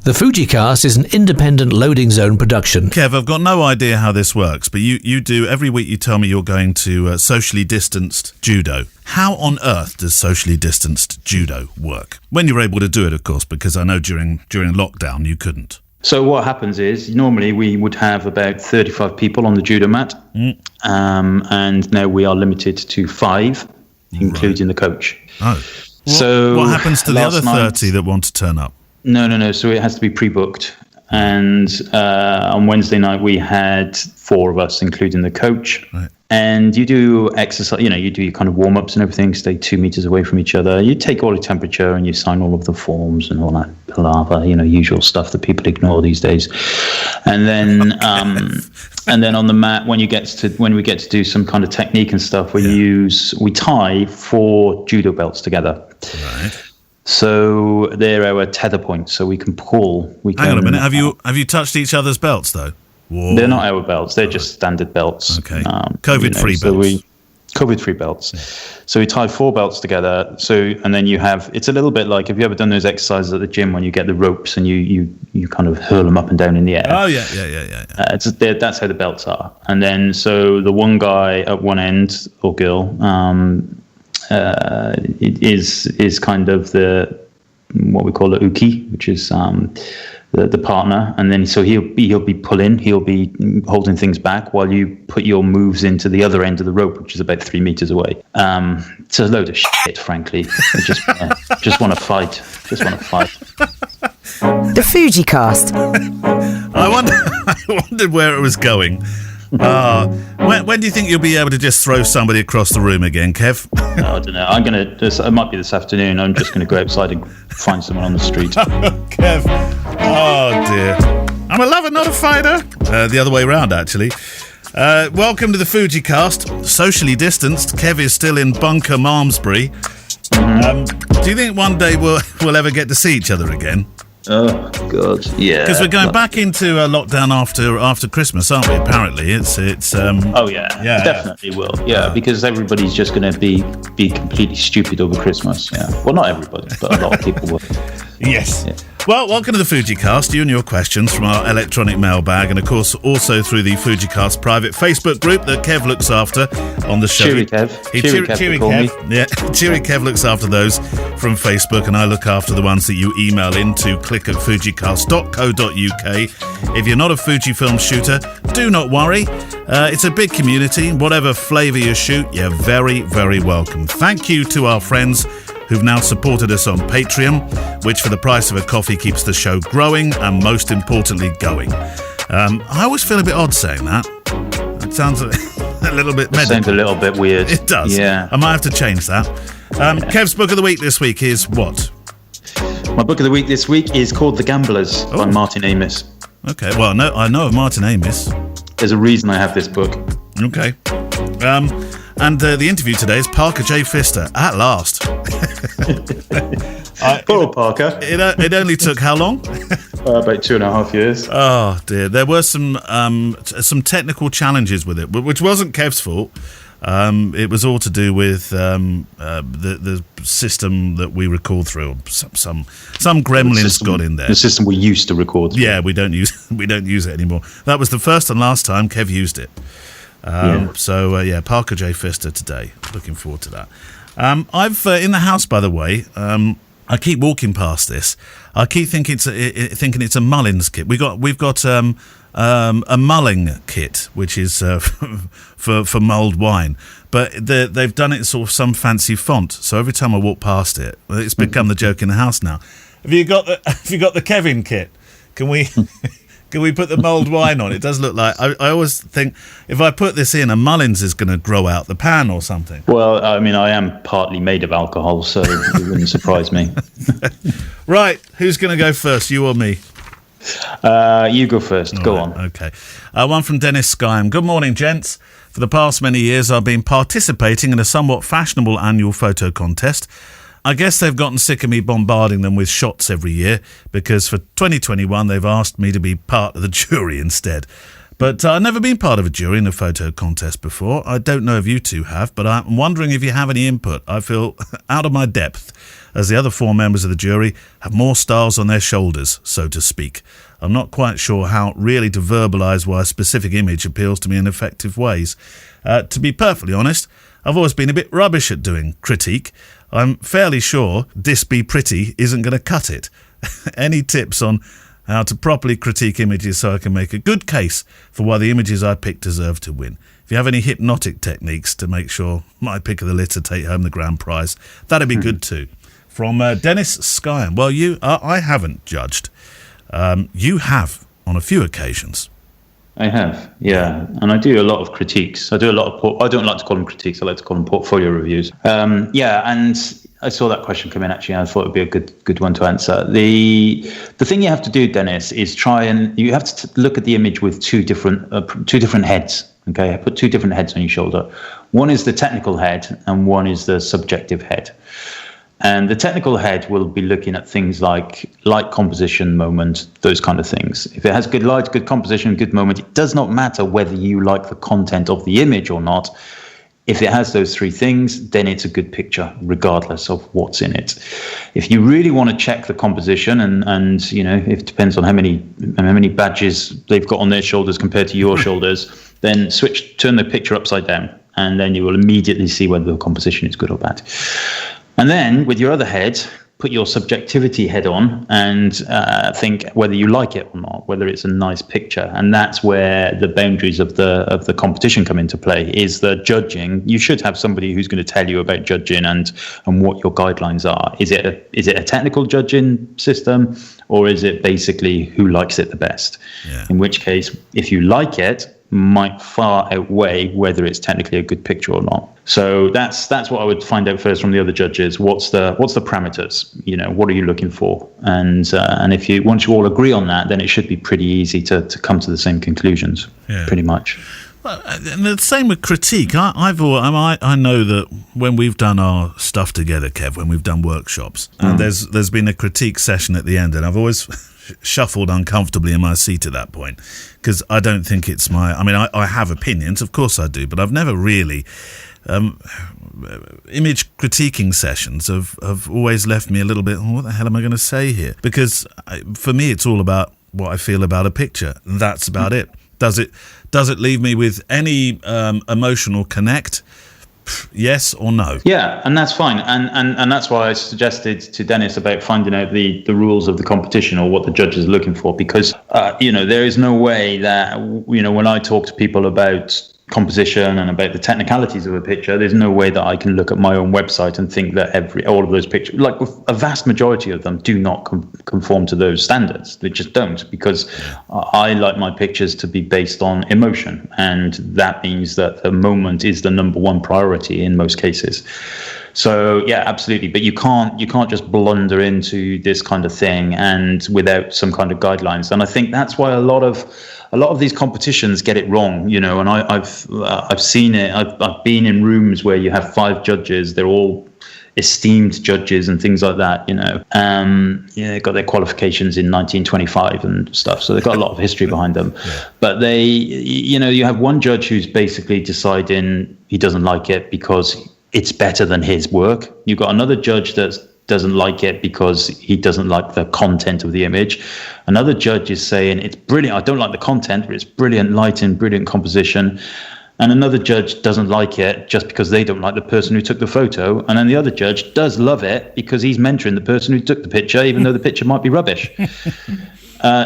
The FujiCast is an independent loading zone production. Kev, I've got no idea how this works, but you do, every week you tell me you're going to socially distanced judo. How on earth does socially distanced judo work? When you're able to do it, of course, because I know during lockdown you couldn't. So what happens is, normally we would have about 35 people on the judo mat, and now we are limited to 5, including the coach. Oh. So what happens to the other 30 that want to turn up? No. So it has to be pre-booked. And on Wednesday night, we had 4 of us, including the coach. Right. And you do exercise, you do your kind of warm-ups and everything, stay 2 meters away from each other. You take all your temperature and you sign all of the forms and all that palaver, usual stuff that people ignore these days. And then and then on the mat, when we get to do some kind of technique and stuff, we tie 4 judo belts together. Right. So they're our tether points, so we can pull. Hang on a minute. Have you touched each other's belts though? Whoa. They're not our belts. They're just standard belts. Okay. COVID-free belts. COVID-free belts. Yeah. So we tie 4 belts together. And then you have. It's a little bit like, have you ever done those exercises at the gym when you get the ropes and you kind of hurl them up and down in the air? Oh yeah. That's how the belts are. And then so the one guy at one end, or girl, it is kind of what we call the uki, which is the partner, and then so he'll be pulling, he'll be holding things back while you put your moves into the other end of the rope, which is about 3 meters away. It's a load of shit, frankly. I just want to fight. The FujiCast. I wondered where it was going. When do you think you'll be able to just throw somebody across the room again, Kev? I don't know. It might be this afternoon. I'm just going to go outside and find someone on the street. Kev. Oh, dear. I'm a lover, not a fighter. The other way round, actually. Welcome to the FujiCast. Socially distanced. Kev is still in Bunker Malmesbury. Do you think one day we'll ever get to see each other again? Oh God, yeah. Because we're going back into lockdown after Christmas, aren't we? Apparently, it's. Oh yeah, definitely will. Yeah, because everybody's just going to be completely stupid over Christmas. Yeah. Well, not everybody, but a lot of people will. Yes. Yeah. Well, welcome to the FujiCast. You and your questions from our electronic mailbag, and of course also through the FujiCast private Facebook group that Kev looks after on the show. Cheery Kev. Cheery Kev. Yeah, Cheery Kev looks after those from Facebook, and I look after the ones that you email into click@fujicast.co.uk. If you're not a Fujifilm shooter, do not worry. It's a big community. Whatever flavour you shoot, you're very, very welcome. Thank you to our friends who've now supported us on Patreon, which for the price of a coffee keeps the show growing and most importantly going. I always feel a bit odd saying that. It sounds a little bit medical. It sounds a little bit weird. It does. Yeah. I might have to change that. Kev's book of the week this week is what? My book of the week this week is called The Gamblers by Martin Amis. Okay, well, I know of Martin Amis. There's a reason I have this book. Okay. And the interview today is Parker J. Pfister, at last. Poor Parker. It only took how long? About 2.5 years. Oh, dear. There were some technical challenges with it, which wasn't Kev's fault. It was all to do with the system that we record through. Some gremlins got in there. The system we used to record through. Yeah, we don't use it anymore. That was the first and last time Kev used it. So Parker J. Pfister today. Looking forward to that. I've in the house, by the way. I keep walking past this. I keep thinking it's a Mullins kit. We've got a mulling kit, which is for mulled wine, but they've done it in sort of some fancy font. So every time I walk past it, it's become the joke in the house now. Have you got the Kevin kit? Can we put the mulled wine on? It does look like. I always think if I put this in, a Mullins is going to grow out the pan or something. Well, I mean, I am partly made of alcohol, so it wouldn't surprise me. Right, who's going to go first, you or me? You go first. Go on. Okay. One from Dennis Skyam. Good morning, gents. For the past many years, I've been participating in a somewhat fashionable annual photo contest. I guess they've gotten sick of me bombarding them with shots every year, because for 2021 they've asked me to be part of the jury instead. But I've never been part of a jury in a photo contest before. I don't know if you two have, but I'm wondering if you have any input. I feel out of my depth. as the other 4 members of the jury have more stars on their shoulders, so to speak. I'm not quite sure how really to verbalise why a specific image appeals to me in effective ways. To be perfectly honest, I've always been a bit rubbish at doing critique. I'm fairly sure "this be pretty" isn't going to cut it. Any tips on how to properly critique images so I can make a good case for why the images I pick deserve to win? If you have any hypnotic techniques to make sure my pick of the litter take home the grand prize, that'd be good too. From Dennis Skyen. Well, I haven't judged. You have on a few occasions. I have, yeah, and I do a lot of critiques. I do a lot of. I don't like to call them critiques. I like to call them portfolio reviews. Yeah, and I saw that question come in actually, and I thought it'd be a good one to answer. The thing you have to do, Dennis, is you have to look at the image with two different heads. Okay, I put 2 different heads on your shoulder. One is the technical head, and one is the subjective head. And the technical head will be looking at things like light, composition, moment, those kind of things. If it has good light, good composition, good moment, it does not matter whether you like the content of the image or not. If it has those 3 things, then it's a good picture, regardless of what's in it. If you really want to check the composition, and it depends on how many badges they've got on their shoulders compared to your shoulders, then turn the picture upside down, and then you will immediately see whether the composition is good or bad. And then with your other head, put your subjectivity head on and think whether you like it or not, whether it's a nice picture. And that's where the boundaries of the competition come into play, is the judging. You should have somebody who's going to tell you about judging and what your guidelines are. Is it a technical judging system, or is it basically who likes it the best? Yeah. In which case, if you like it, might far outweigh whether it's technically a good picture or not. So that's what I would find out first from the other judges. What's the parameters? What are you looking for? And once you all agree on that, then it should be pretty easy to come to the same conclusions. Yeah. Pretty much. Well, and the same with critique. I know that when we've done our stuff together, Kev, when we've done workshops, and there's been a critique session at the end, and I've always shuffled uncomfortably in my seat at that point, because I don't think it's I have opinions, of course I do, but I've never really image critiquing sessions have always left me a little bit, what the hell am I going to say here? Because for me it's all about what I feel about a picture. That's about it. Does it leave me with any emotional connect? Yes or no? Yeah, and that's fine. And that's why I suggested to Dennis about finding out the rules of the competition or what the judges are looking for, because there is no way that when I talk to people about composition and about the technicalities of a picture, there's no way that I can look at my own website and think that all of those pictures, like a vast majority of them, do not conform to those standards. They just don't, because I like my pictures to be based on emotion, and that means that the moment is the number one priority in most cases. So yeah, absolutely. But you can't just blunder into this kind of thing and without some kind of guidelines. And I think that's why a lot of these competitions get it wrong, and I've seen it. I've been in rooms where you have 5 judges. They're all esteemed judges and things like that. They got their qualifications in 1925 and stuff, so they've got a lot of history behind them. Yeah. But you have one judge who's basically deciding he doesn't like it because it's better than his work. You've got another judge that doesn't like it because he doesn't like the content of the image. Another judge is saying it's brilliant. I don't like the content, but it's brilliant lighting, brilliant composition. And another judge doesn't like it just because they don't like the person who took the photo. And then the other judge does love it because he's mentoring the person who took the picture, even though the picture might be rubbish.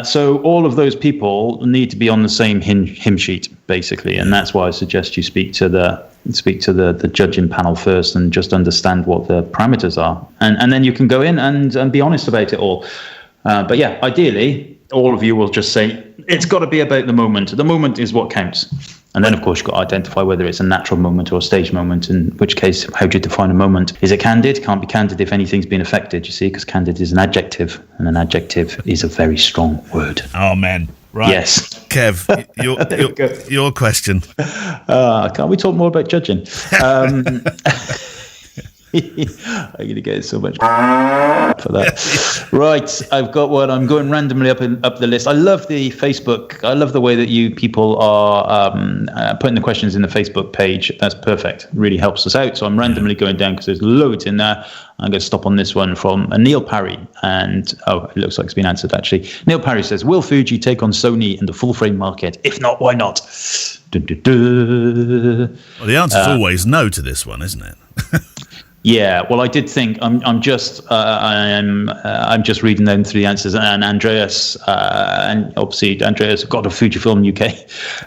So all of those people need to be on the same hymn sheet, basically. And that's why I suggest you speak to the judging panel first and just understand what the parameters are. And then you can go in and be honest about it all. But yeah, ideally, all of you will just say, it's got to be about the moment. The moment is what counts. And then, of course, you've got to identify whether it's a natural moment or a stage moment, in which case, how do you define a moment? Is it candid? Can't be candid if anything's been affected, you see, because candid is an adjective, and an adjective is a very strong word. Oh, man. Right. Yes. Kev, your question. Can't we talk more about judging? I'm going to get so much for that. Right, I've got one. I'm going randomly up the list. I love the Facebook. I love the way that you people are putting the questions in the Facebook page. That's perfect. Really helps us out. So I'm randomly going down because there's loads in there. I'm going to stop on this one from Neil Parry. And, it looks like it's been answered, actually. Neil Parry says, will Fuji take on Sony in the full-frame market? If not, why not? Dun, dun, dun. Well, the answer's always no to this one, isn't it? Yeah, well, I did think I'm just reading them through the answers, and Andreas, and obviously Andreas, God of Fujifilm UK,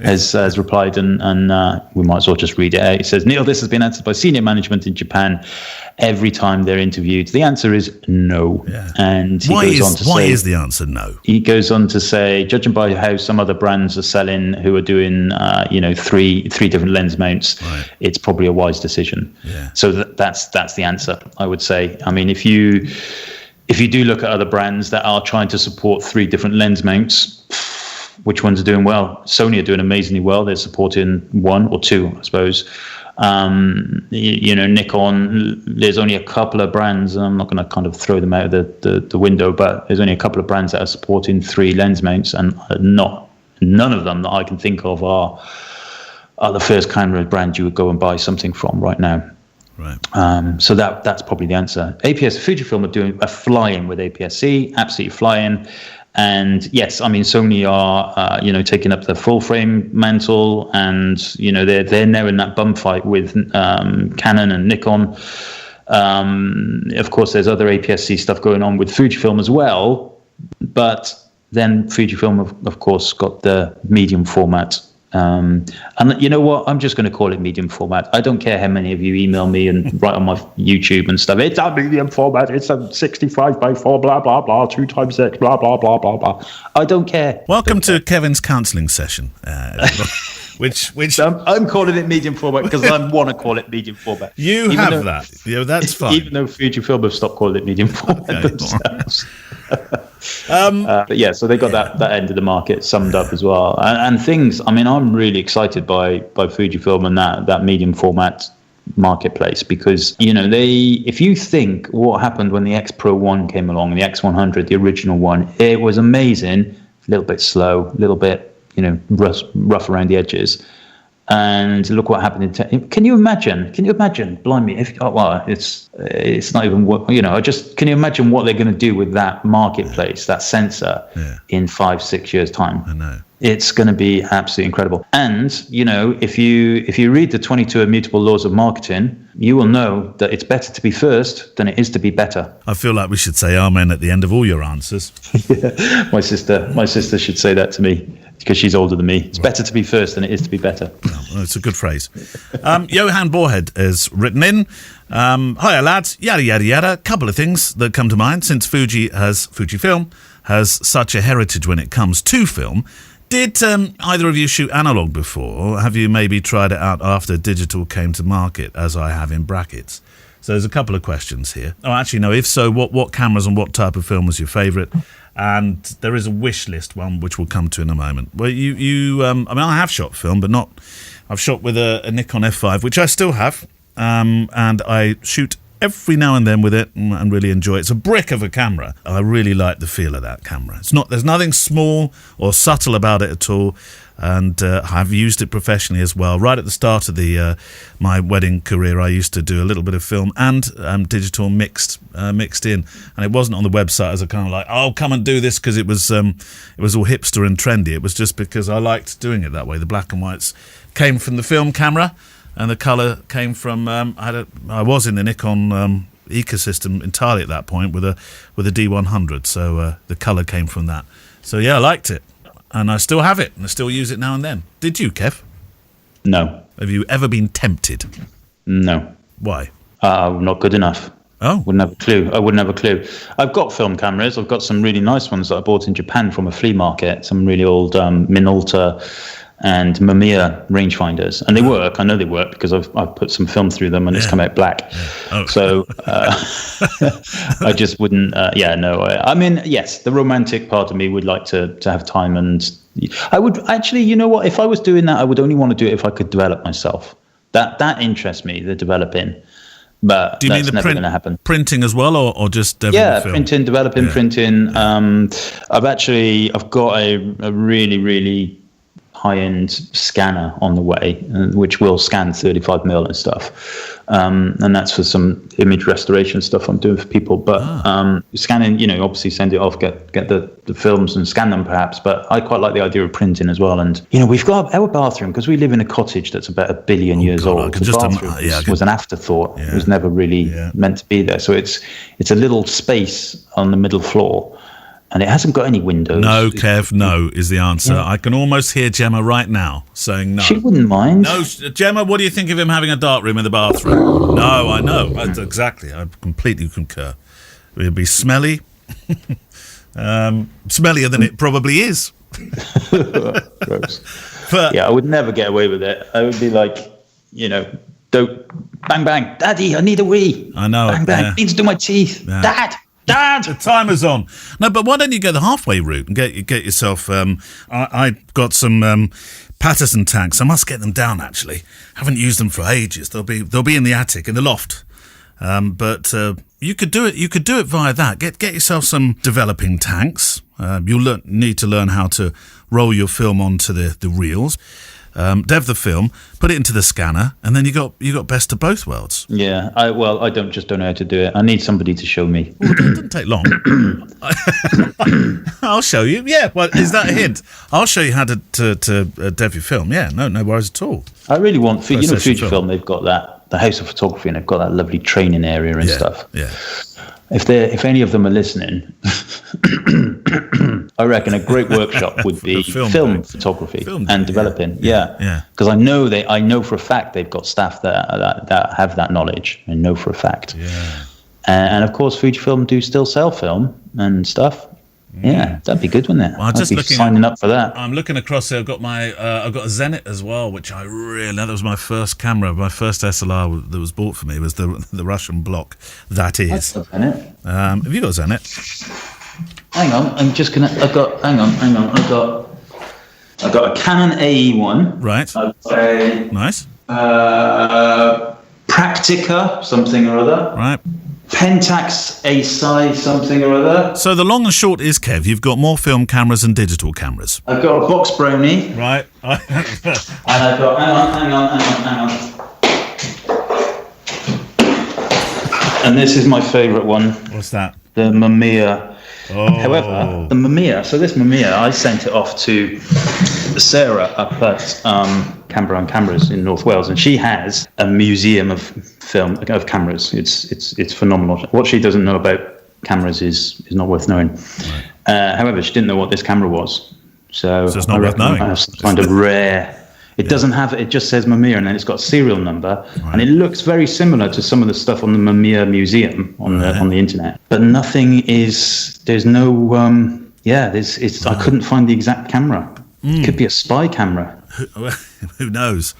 has replied, and we might as well just read it out. He says, Neil, this has been answered by senior management in Japan every time they're interviewed. The answer is no. Yeah. And he goes on to say, why is the answer no? He goes on to say, judging by how some other brands are selling, who are doing, three different lens mounts, right, it's probably a wise decision. Yeah. So that's the answer, I would say. I mean, if you do look at other brands that are trying to support 3 different lens mounts, which ones are doing well? Sony are doing amazingly well. They're supporting 1 or 2, I suppose. Nikon, there's only a couple of brands, and I'm not going to kind of throw them out of the window, but there's only a couple of brands that are supporting 3 lens mounts, and none of them that I can think of are the first camera brand you would go and buy something from right now. Right. So that's probably the answer. Fujifilm are flying with APS-C, absolutely flying. And yes, I mean, Sony are, taking up the full frame mantle, and, they're now in that bum fight with Canon and Nikon. Of course, there's other APS-C stuff going on with Fujifilm as well. But then Fujifilm, of course, got the medium format. And you know what? I'm just going to call it medium format. I don't care how many of you email me and write on my YouTube and stuff. It's a medium format. It's a 65 by 4, blah, blah, blah, 2x6, blah, blah, blah, blah, blah. I don't care. Welcome to Kevin's counselling session. Which I'm calling it medium format because I want to call it medium format. That's fine. Even though Fujifilm have stopped calling it medium format themselves. But yeah, so they got that end of the market summed up as well, and things. I mean, I'm really excited by Fujifilm and that medium format marketplace, because if you think what happened when the X Pro 1 came along, the X100, the original one, it was amazing. A little bit slow, a little bit rough around the edges. And look what happened. Can you imagine? Blimey! It's not even what can you imagine what they're going to do with that marketplace, that sensor, in 5-6 years' time? I know. It's going to be absolutely incredible. And if you read the 22 Immutable Laws of Marketing, you will know that it's better to be first than it is to be better. I feel like we should say amen at the end of all your answers. Yeah. My sister should say that to me, because she's older than me. It's better to be first than it is to be better. Well, it's a good phrase. Johan Borhead has written in, hiya lads, yada yada yada. Couple of things that come to mind since Fujifilm has such a heritage when it comes to film. Did either of you shoot analog before, or have you maybe tried it out after digital came to market, as I have in brackets? So there's a couple of questions here. Oh, actually, no, if so, what cameras and what type of film was your favourite? And there is a wish list one, which we'll come to in a moment. Well, I have shot film, but not... I've shot with a Nikon F5, which I still have, and I shoot every now and then with it and really enjoy it. It's a brick of a camera. I really like the feel of that camera. There's nothing small or subtle about it at all, and I've used it professionally as well. Right at the start of my wedding career, I used to do a little bit of film and digital mixed in, and it wasn't on the website as a kind of like, oh, come and do this because it was all hipster and trendy. It was just because I liked doing it that way. The black and whites came from the film camera, and the colour came from I was in the Nikon ecosystem entirely at that point with a D100, so the colour came from that. So yeah, I liked it, and I still have it, and I still use it now and then. Did you, Kev? No. Have you ever been tempted? No. Why? Not good enough. Oh. I wouldn't have a clue. I've got film cameras. I've got some really nice ones that I bought in Japan from a flea market, some really old Minolta and Mamiya rangefinders, and they work. I know they work because I've put some film through them and it's come out black. Yeah. Oh. So I just wouldn't. I mean, yes, the romantic part of me would like to have time, and I would actually. You know what? If I was doing that, I would only want to do it if I could develop myself. That interests me, the developing. But do you mean that's the never going to happen. Printing as well, or just Yeah, film? printing, developing, printing. I've got a really, really high-end scanner on the way, which will scan 35mm and stuff. And that's for some image restoration stuff I'm doing for people. But scanning, obviously send it off, get the films and scan them perhaps. But I quite like the idea of printing as well. And, we've got our bathroom, because we live in a cottage that's about 1 billion years old. The bathroom was an afterthought. Yeah. It was never really meant to be there. So it's a little space on the middle floor. And it hasn't got any windows. No, Kev, no is the answer. Yeah. I can almost hear Gemma right now saying no. She wouldn't mind. No, Gemma, what do you think of him having a dark room in the bathroom? No, I know. Exactly. I completely concur. It'd be smelly. Smellier than it probably is. Gross. But, I would never get away with it. I would be like, don't, bang, bang, Daddy, I need a wee. I know. Bang, bang, need to do my teeth. Yeah. Dad! The timer's on. No, but why don't you go the halfway route and get yourself... I got some Patterson tanks. I must get them down, actually. Haven't used them for ages. They'll be in the attic, in the loft. But you could do it. You could do it via that. Get yourself some developing tanks. You'll need to learn how to roll your film onto the reels. Dev the film, put it into the scanner, and then you got best of both worlds. Yeah, I don't know how to do it. I need somebody to show me. Well, it doesn't take long. I'll show you. Yeah, well, is that a hint? I'll show you how to dev your film. Yeah, no worries at all. I really want, Fujifilm. They've got the House of Photography, and they've got that lovely training area and stuff. Yeah. If any of them are listening, I reckon a great workshop would be film photography and developing. Yeah. Because I know for a fact they've got staff that have that knowledge. I know for a fact. Yeah. And of course, Fujifilm do still sell film and stuff. Yeah, that'd be good, wouldn't it? Well, I'd be signing up for that. I'm looking across here. I've got a Zenit as well, which that was my first camera. My first SLR that was bought for me was the Russian block. That is. I've got Zenit. Have you got a Zenit? Hang on, hang on. I've got a Canon AE1. Right. Nice. Praktica, something or other. Right. Pentax ASI something or other. So the long and short is, Kev, you've got more film cameras than digital cameras. I've got a Box Brownie. Right. And I've got, hang on. And this is my favourite one. What's that? The Mamiya. Oh. However, the Mamiya, this Mamiya, I sent it off to Sarah up at Canberra on Cameras in North Wales, and she has a museum of cameras. It's phenomenal. What she doesn't know about cameras is not worth knowing. Right. However, she didn't know what this camera was, so it's not worth knowing. It's kind of rare. It doesn't have. It just says Mamiya, and then it's got a serial number, and it looks very similar to some of the stuff on the Mamiya museum on the internet. But nothing is. There's no. I couldn't find the exact camera. It could be a spy camera. Who knows?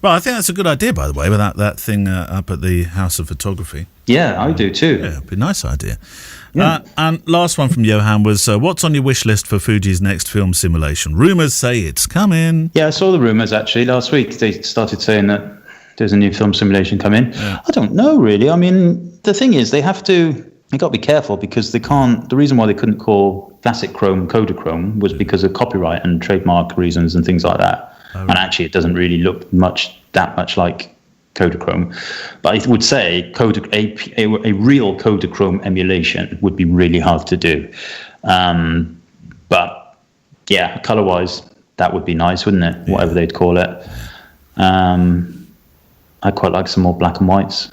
Well, I think that's a good idea, by the way, with that thing up at the House of Photography. Yeah, I do too. Yeah, it'd be a nice idea. Yeah. And last one from Johan was, what's on your wish list for Fuji's next film simulation? Rumours say it's coming. Yeah, I saw the rumours actually last week. They started saying that there's a new film simulation coming. Yeah. I don't know really. I mean, the thing is, they got to be careful because the reason why they couldn't call Classic Chrome Kodachrome was because of copyright and trademark reasons and things like that. Oh, right. And actually, it doesn't really look that much like Kodachrome. But I would say a real Kodachrome emulation would be really hard to do. But yeah, color-wise, that would be nice, wouldn't it? Yeah. Whatever they'd call it. I'd quite like some more black and whites.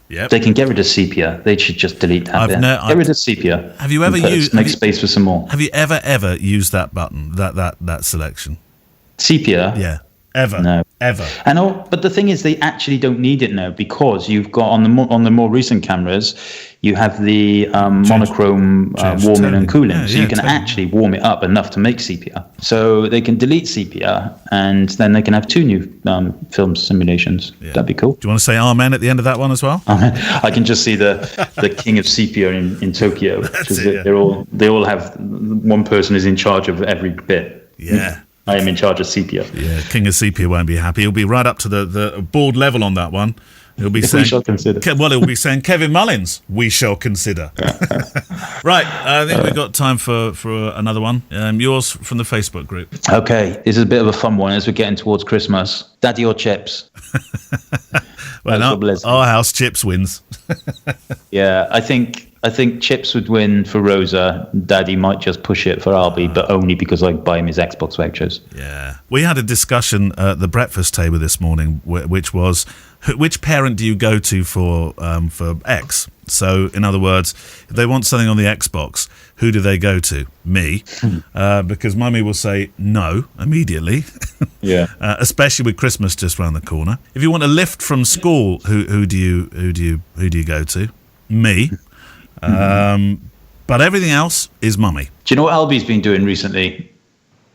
Yep. They can get rid of sepia. They should just delete that bit. Get rid of sepia. Have you ever used? Make space for some more. Have you ever used that button? That selection? Sepia. Yeah. Ever? No. Ever. But the thing is, they actually don't need it now because you've got on the more recent cameras, you have the monochrome warming and cooling, so you can actually warm it up enough to make sepia. So they can delete sepia, and then they can have two new film simulations. Yeah. That'd be cool. Do you want to say amen at the end of that one as well? I can just see the king of sepia in Tokyo. They all have one person is in charge of every bit. Yeah. I am in charge of sepia. Yeah, King of Sepia won't be happy. He'll be right up to the board level on that one. He'll be we saying, shall consider. Well, he'll be saying, Kevin Mullins, we shall consider. Right, I think we've got time for another one. Yours from the Facebook group. Okay, this is a bit of a fun one as we're getting towards Christmas. Daddy or chips? Well, our house, chips wins. Yeah, I think chips would win for Rosa. Daddy might just push it for Albie, but only because I buy him his Xbox vouchers. Yeah. We had a discussion at the breakfast table this morning, which was, which parent do you go to for X? So, in other words, if they want something on the Xbox, who do they go to? Me, because Mummy will say no immediately. Yeah. Especially with Christmas just round the corner. If you want a lift from school, who do you go to? Me. But everything else is Mummy. Do you know what Albie's been doing recently?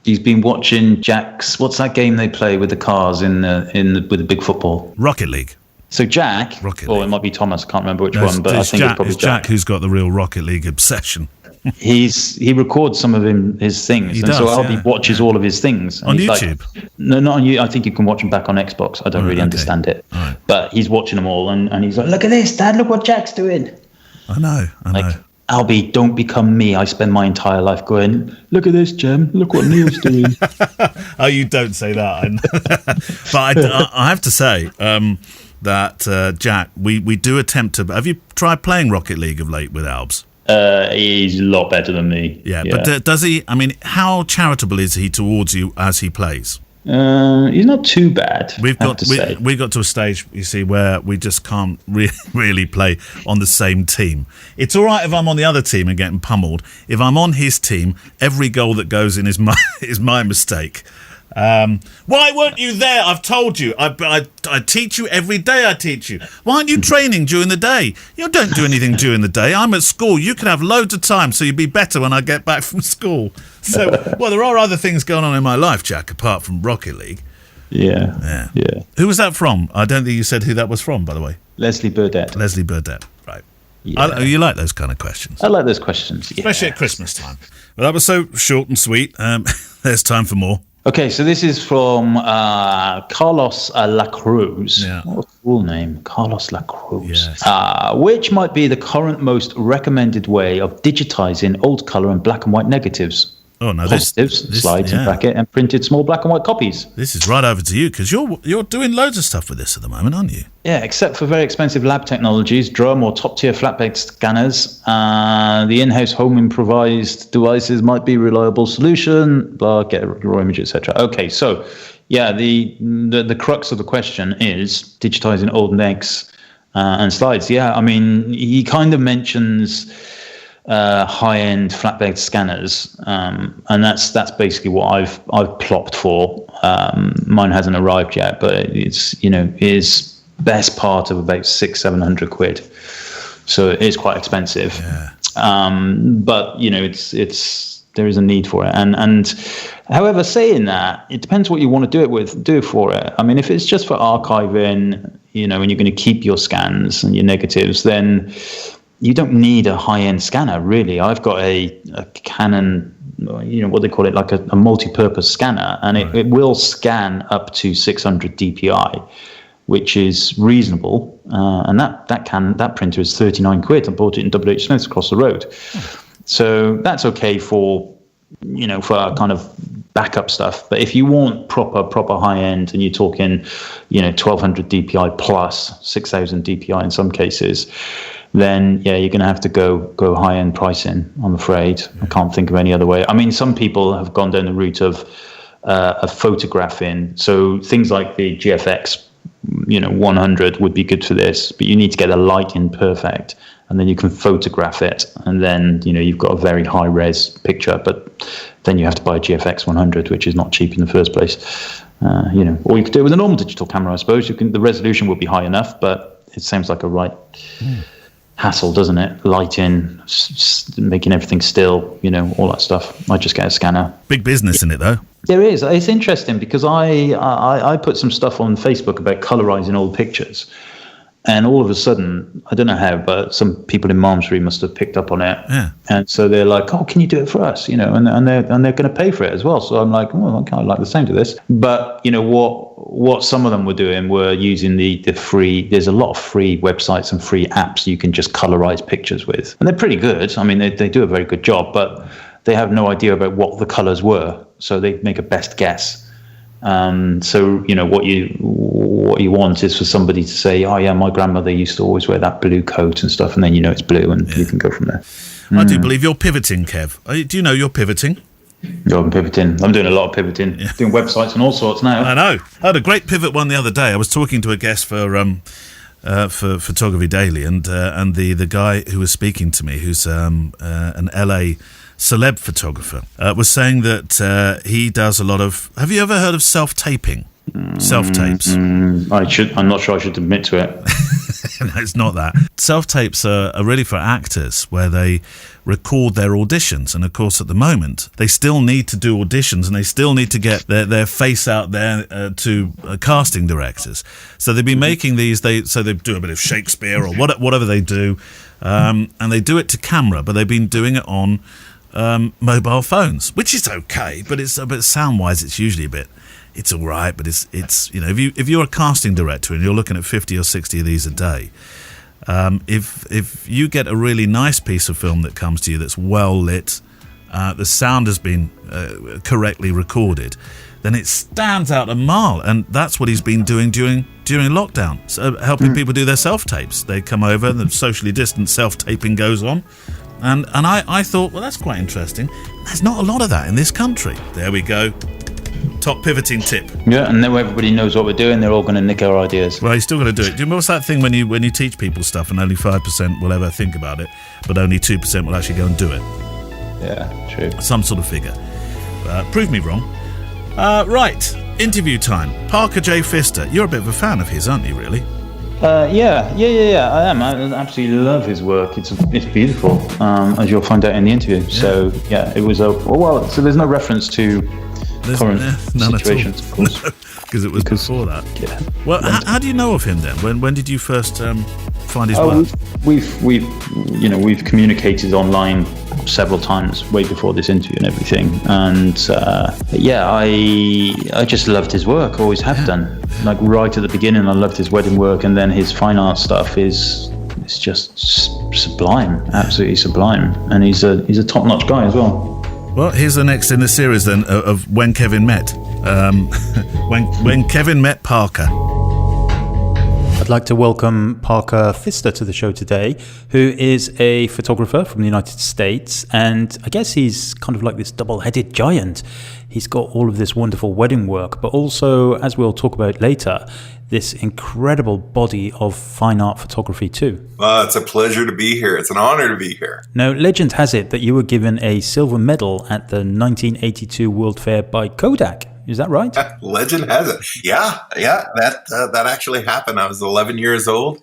He's been watching Jack's. What's that game they play with the cars with the big football? Rocket League. So Jack, it might be Thomas. I can't remember which one, but I think it's probably Jack who's got the real Rocket League obsession. He records some of his things, so Albie watches all of his things on YouTube. Like, no, not on YouTube. I think you can watch them back on Xbox. I don't really understand it, but he's watching them all, and he's like, "Look at this, Dad! Look what Jack's doing." I know. Like, Albie, don't become me. I spend my entire life going, "Look at this, Jem. Look what Neil's doing." Oh, you don't say that. But I have to say that Jack, we do attempt to. Have you tried playing Rocket League of late with Albs? He's a lot better than me. Yeah. But does he? I mean, how charitable is he towards you as he plays? He's not too bad. We got to a stage, you see, where we just can't really play on the same team. It's all right if I'm on the other team and getting pummeled. If I'm on his team, every goal that goes in is my mistake. Why weren't you there? I've told you. I teach you every day. I teach you. Why aren't you training during the day? You don't do anything during the day. I'm at school. You can have loads of time, so you'll be better when I get back from school. So, well, there are other things going on in my life, Jack, apart from Rocket League. Yeah. Who was that from? I don't think you said who that was from, by the way. Leslie Burdett. Right. Yeah. You like those kind of questions? I like those questions, especially at Christmas time. Well, that was so short and sweet. There's time for more. Okay, so this is from Carlos Lacruz. Yeah. What a cool name, Carlos Lacruz. Yes. Which might be the current most recommended way of digitizing old color and black and white negatives? Oh no, positives, slides in bracket, and printed small black and white copies. This is right over to you because you're doing loads of stuff with this at the moment, aren't you? Yeah, except for very expensive lab technologies, drum or top-tier flat-bed scanners, the in-house home improvised devices might be a reliable solution. Blah, get raw image, etc. Okay, so yeah, the crux of the question is digitizing old negs and slides. Yeah, I mean, he kind of mentions high-end flatbed scanners, and that's basically what I've plopped for. Mine hasn't arrived yet, but it's is best part of about 600-700 quid, so it is quite expensive. But it's there is a need for it, and however, saying that, it depends what you want to do for it. I mean, if it's just for archiving, and you're going to keep your scans and your negatives, then you don't need a high-end scanner, really. I've got a Canon, what they call it, like a multi-purpose scanner, and it will scan up to 600 DPI, which is reasonable. And that printer is 39 quid. I bought it in WH Smith's across the road. So that's okay for kind of backup stuff. But if you want proper high-end, and you're talking, 1200 DPI plus 6000 DPI in some cases, then you're going to have to go high-end pricing, I'm afraid. I can't think of any other way. I mean, some people have gone down the route of photographing. So things like the GFX 100 would be good for this, but you need to get the light in perfect, and then you can photograph it, and then you've got a very high-res picture, but then you have to buy a GFX 100, which is not cheap in the first place. Or you could do it with a normal digital camera, I suppose. The resolution would be high enough, but it seems like a right hassle, doesn't it? Lighting, making everything still, all that stuff. I just get a scanner. Big business in it, though. There is. It's interesting because I put some stuff on Facebook about colorizing old pictures, And all of a sudden, I don't know how, but some people in Malmesbury must have picked up on it. Yeah. And so they're like, "Oh, can you do it for us?" And they're going to pay for it as well. So I'm like, "Oh, okay, I'd like the same to this." But what some of them were doing were using the free. There's a lot of free websites and free apps you can just colorize pictures with, and they're pretty good. I mean, they do a very good job, but they have no idea about what the colors were, so they make a best guess. So what you want is for somebody to say, "Oh yeah, my grandmother used to always wear that blue coat and stuff," and then it's blue, and you can go from there. I do believe you're pivoting, Kev. Do you know you're pivoting? I'm pivoting. I'm doing a lot of pivoting, doing websites and all sorts now. I know. I had a great pivot one the other day. I was talking to a guest for Photography Daily, and the guy who was speaking to me, who's an LA celeb photographer, was saying that he does a lot of. Have you ever heard of self-taping? Self-tapes. I'm not sure I should admit to it. No, it's not that. Self-tapes are really for actors, where they record their auditions, and of course at the moment they still need to do auditions, and they still need to get their face out there to casting directors. So they've been making these. They do a bit of Shakespeare or whatever they do, and they do it to camera, but they've been doing it on mobile phones, which is okay, but sound-wise it's usually a bit. It's all right, but it's if you're a casting director and you're looking at 50 or 60 of these a day, if you get a really nice piece of film that comes to you that's well lit, the sound has been correctly recorded, then it stands out a mile, and that's what he's been doing during lockdown, so helping people do their self-tapes. They come over, the socially distant self-taping goes on, and I thought, well, that's quite interesting. There's not a lot of that in this country. There we go. Top pivoting tip. Yeah, and then everybody knows what we're doing. They're all going to nick our ideas. Well, you're still going to do it. Do you remember what's that thing when you teach people stuff and only 5% will ever think about it, but only 2% will actually go and do it? Yeah, true. Some sort of figure. Prove me wrong. Right, interview time. Parker J. Pfister. You're a bit of a fan of his, aren't you, really? Yeah, I am. I absolutely love his work. It's beautiful, as you'll find out in the interview. Yeah. So, yeah, it was so there's no reference to current situations, of course, because it was before that. Yeah. Well, how do you know of him then? When did you first find his work? We've communicated online several times way before this interview and everything, and I just loved his work. Always have done. Like right at the beginning, I loved his wedding work, and then his fine art stuff is just sublime, absolutely sublime, and he's a top-notch guy as well. Well, here's the next in the series then of When Kevin Met. When Kevin Met Parker. I'd like to welcome Parker Pfister to the show today, who is a photographer from the United States, and I guess he's kind of like this double-headed giant. He's got all of this wonderful wedding work, but also, as we'll talk about later, this incredible body of fine art photography too. Well, it's a pleasure to be here. It's an honor to be here. Now, legend has it that you were given a silver medal at the 1982 World Fair by Kodak. Is that right? Legend has it. Yeah. That actually happened. I was 11 years old,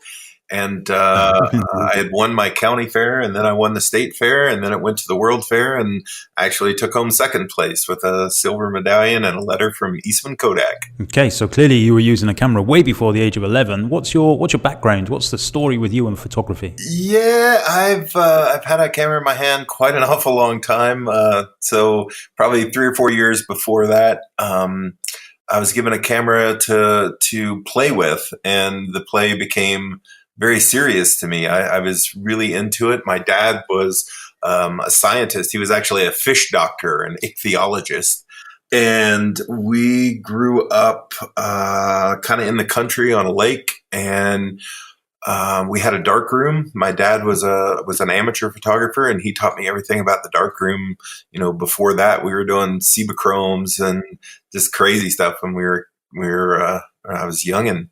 and I had won my county fair, and then I won the state fair, and then it went to the World Fair, and I actually took home second place with a silver medallion and a letter from Eastman Kodak. Okay, so clearly you were using a camera way before the age of 11. What's your background? What's the story with you and photography? Yeah, I've had a camera in my hand quite an awful long time. So probably 3 or 4 years before that, I was given a camera to play with, and the play became very serious to me. I was really into it. My dad was a scientist. He was actually a fish doctor, an ichthyologist. And we grew up kind of in the country on a lake, and we had a dark room. My dad was an amateur photographer, and he taught me everything about the dark room. Before that, we were doing Cibachromes and just crazy stuff when I was young,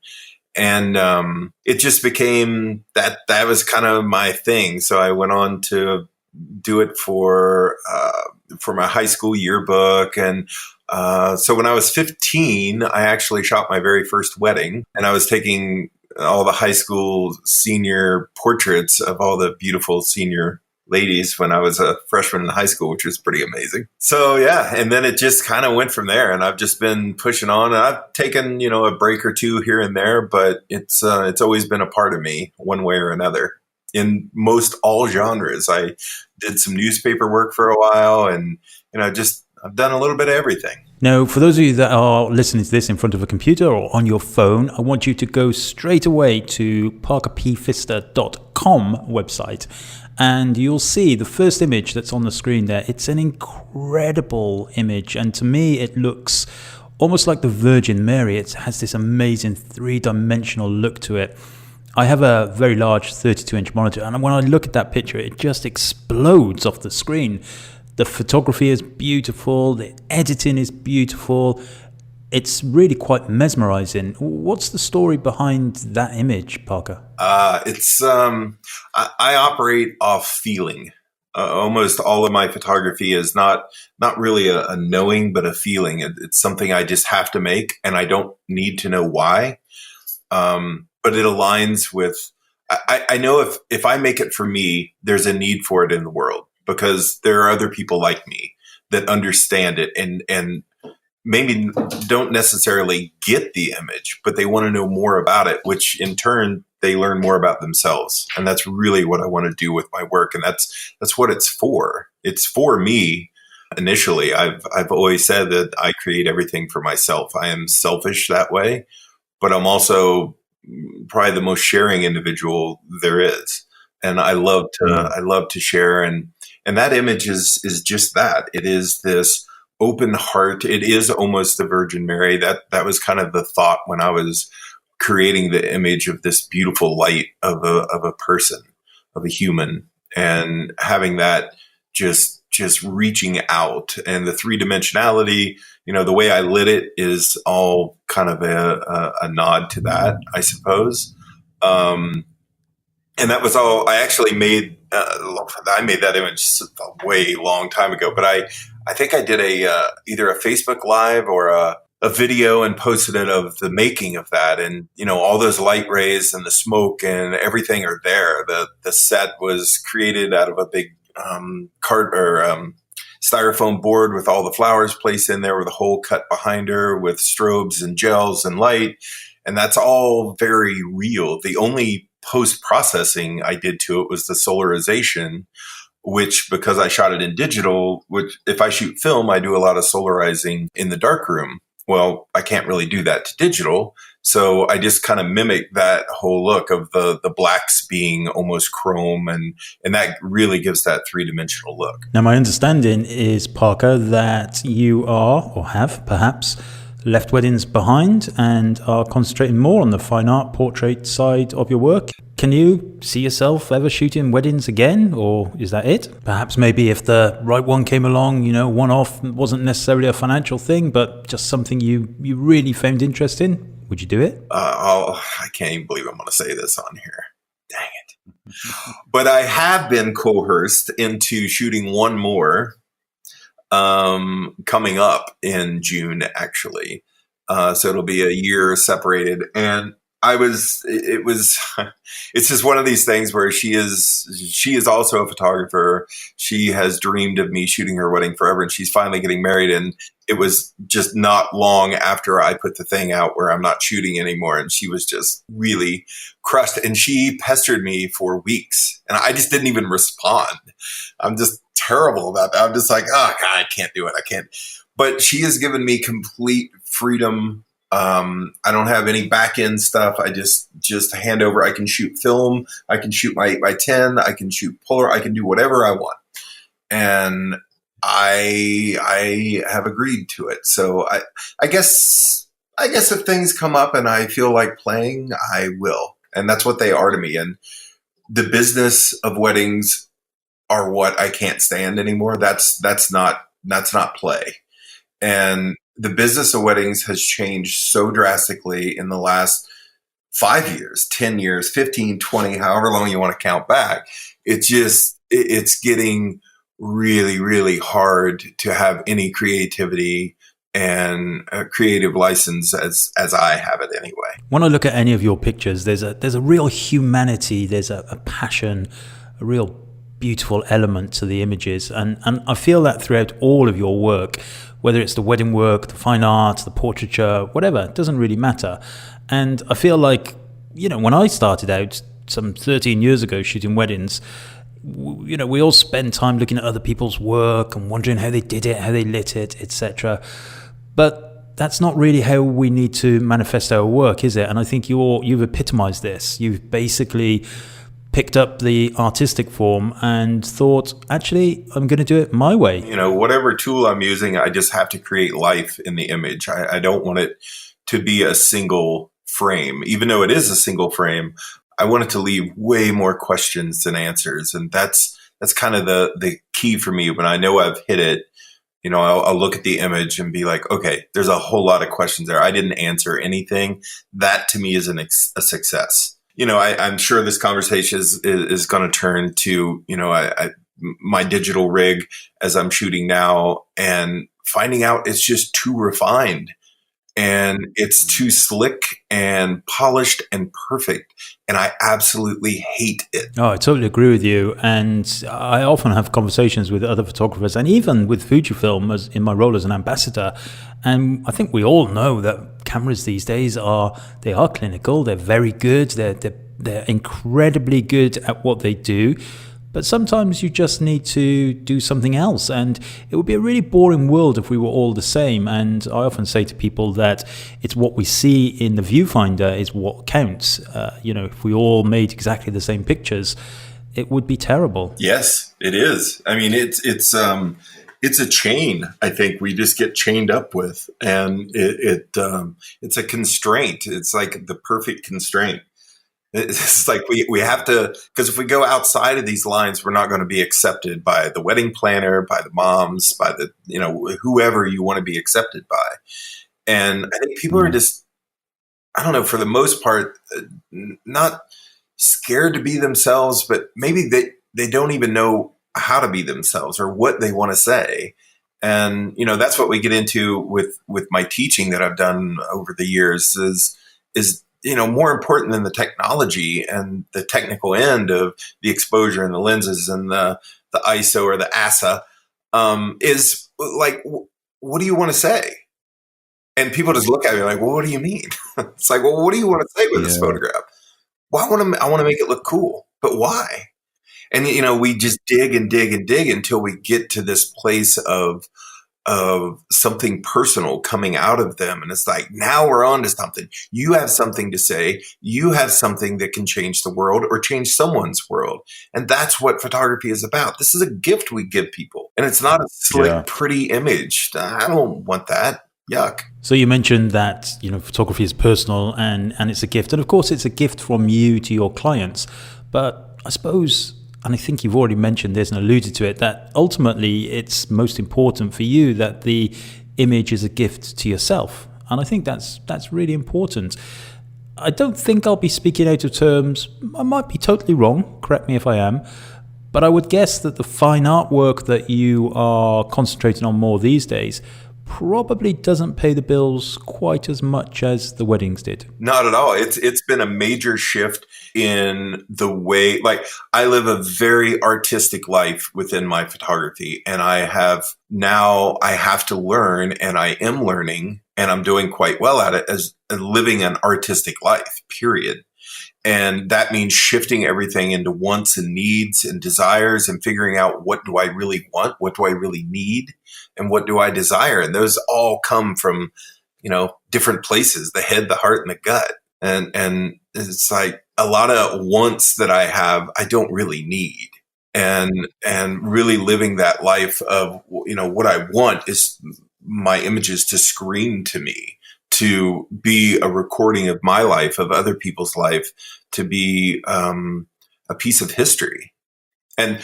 and it just became that was kind of my thing. So I went on to do it for my high school yearbook. And so when I was 15, I actually shot my very first wedding, and I was taking all the high school senior portraits of all the beautiful senior ladies when I was a freshman in high school, which was pretty amazing. So yeah, and then it just kind of went from there, and I've just been pushing on, and I've taken, a break or two here and there, but it's always been a part of me one way or another in most all genres. I did some newspaper work for a while, and I've done a little bit of everything. Now, for those of you that are listening to this in front of a computer or on your phone, I want you to go straight away to parkerpfister.com website, and you'll see the first image that's on the screen there. It's an incredible image, and to me it looks almost like the Virgin Mary. It has this amazing three-dimensional look to it. I have a very large 32-inch monitor, and when I look at that picture, it just explodes off the screen. The photography is beautiful, the editing is beautiful. It's really quite mesmerizing. What's the story behind that image, Parker? I operate off feeling. Almost all of my photography is not really a knowing, but a feeling. It's something I just have to make, and I don't need to know why. But it aligns with, I know if I make it for me, there's a need for it in the world, because there are other people like me that understand it and maybe don't necessarily get the image, but they want to know more about it, which in turn they learn more about themselves. And that's really what I want to do with my work. And that's what it's for. It's for me. Initially, I've always said that I create everything for myself. I am selfish that way, but I'm also probably the most sharing individual there is. And I love to share. And that image is just that. It is this open heart. It is almost the Virgin Mary. That was kind of the thought when I was creating the image of this beautiful light of a person, of a human, and having that just reaching out. And the three-dimensionality, the way I lit it is all kind of a nod to that, I suppose. And that was all. I actually made that image a way long time ago, but I think I did either a Facebook Live or a video and posted it of the making of that, and all those light rays and the smoke and everything are there. The set was created out of a big styrofoam board with all the flowers placed in there, with a hole cut behind her with strobes and gels and light, and that's all very real. The only post-processing I did to it was the solarization, which, because I shot it in digital, which if I shoot film, I do a lot of solarizing in the darkroom. Well, I can't really do that to digital. So I just kind of mimic that whole look of the blacks being almost chrome, and that really gives that three-dimensional look. Now, my understanding is, Parker, that you are, or have perhaps, left weddings behind and are concentrating more on the fine art portrait side of your work. Can you see yourself ever shooting weddings again, or is that it? Perhaps maybe if the right one came along, one off, wasn't necessarily a financial thing, but just something you really found interest in, would you do it? I can't even believe I'm going to say this on here. Dang it. But I have been coerced into shooting one more coming up in June, actually. So it'll be a year separated. And it's just one of these things where she is also a photographer. She has dreamed of me shooting her wedding forever, and she's finally getting married. And it was just not long after I put the thing out where I'm not shooting anymore. And she was just really crushed, and she pestered me for weeks, and I just didn't even respond. I'm just terrible about that. I'm just like, oh God, I can't do it. I can't. But she has given me complete freedom. I don't have any back end stuff. I just hand over. I can shoot film. I can shoot my 8x10. I can shoot Polar. I can do whatever I want. And I have agreed to it. So I guess if things come up and I feel like playing, I will. And that's what they are to me. And the business of weddings are what I can't stand anymore. That's not play. And the business of weddings has changed so drastically in the last 5 years, 10 years, 15, 20, however long you want to count back. It's getting really, really hard to have any creativity and a creative license as I have it anyway. When I look at any of your pictures, there's a real humanity, there's a passion, a real beautiful element to the images. And I feel that throughout all of your work, whether it's the wedding work, the fine art, the portraiture, whatever, it doesn't really matter. And I feel like, when I started out some 13 years ago shooting weddings, we all spend time looking at other people's work and wondering how they did it, how they lit it, etc. But that's not really how we need to manifest our work, is it? And I think you've epitomized this. You've basically picked up the artistic form and thought, actually, I'm going to do it my way. Whatever tool I'm using, I just have to create life in the image. I don't want it to be a single frame. Even though it is a single frame, I want it to leave way more questions than answers. And that's kind of the key for me. When I know I've hit it, I'll look at the image and be like, okay, there's a whole lot of questions there. I didn't answer anything. That to me is a success. I'm sure this conversation is going to turn to, my digital rig as I'm shooting now and finding out it's just too refined. And it's too slick and polished and perfect. And I absolutely hate it. Oh, I totally agree with you. And I often have conversations with other photographers and even with Fujifilm as in my role as an ambassador. And I think we all know that cameras these days are clinical. They're very good. They're incredibly good at what they do. But sometimes you just need to do something else. And it would be a really boring world if we were all the same. And I often say to people that it's what we see in the viewfinder is what counts. If we all made exactly the same pictures, it would be terrible. Yes, it is. I mean, it's a chain. I think we just get chained up with, and it's a constraint. It's like the perfect constraint. It's like we have to, because if we go outside of these lines, we're not going to be accepted by the wedding planner, by the moms, by the, whoever you want to be accepted by. And I think people are just, I don't know, for the most part, not scared to be themselves, but maybe they don't even know how to be themselves or what they want to say. And, that's what we get into with my teaching that I've done over the years is more important than the technology and the technical end of the exposure and the lenses and the ISO or the ASA, is like, what do you want to say? And people just look at me like, well, what do you mean? It's like, well, what do you want to say with this photograph? Well, I want to make it look cool, but why? And, we just dig and dig and dig until we get to this place of something personal coming out of them. And it's like, now we're on to something. You have something to say. You have something that can change the world or change someone's world. And that's what photography is about. This is a gift we give people. And it's not a slick, pretty image. I don't want that. Yuck. So you mentioned that, photography is personal and it's a gift. And of course, it's a gift from you to your clients. But I suppose, and I think you've already mentioned this and alluded to it, that ultimately it's most important for you that the image is a gift to yourself. And I think that's really important. I don't think I'll be speaking out of terms. I might be totally wrong. Correct me if I am. But I would guess that the fine artwork that you are concentrating on more these days probably doesn't pay the bills quite as much as the weddings did. Not at all. It's been a major shift in the way, like, I live a very artistic life within my photography, and I have to learn, and I am learning, and I'm doing quite well at it, as living an artistic life, period. And that means shifting everything into wants and needs and desires and figuring out, what do I really want? What do I really need? And what do I desire? And those all come from, different places, the head, the heart, and the gut. And it's like a lot of wants that I have, I don't really need. And really living that life of, what I want is my images to scream to me, to be a recording of my life, of other people's life, to be a piece of history. And,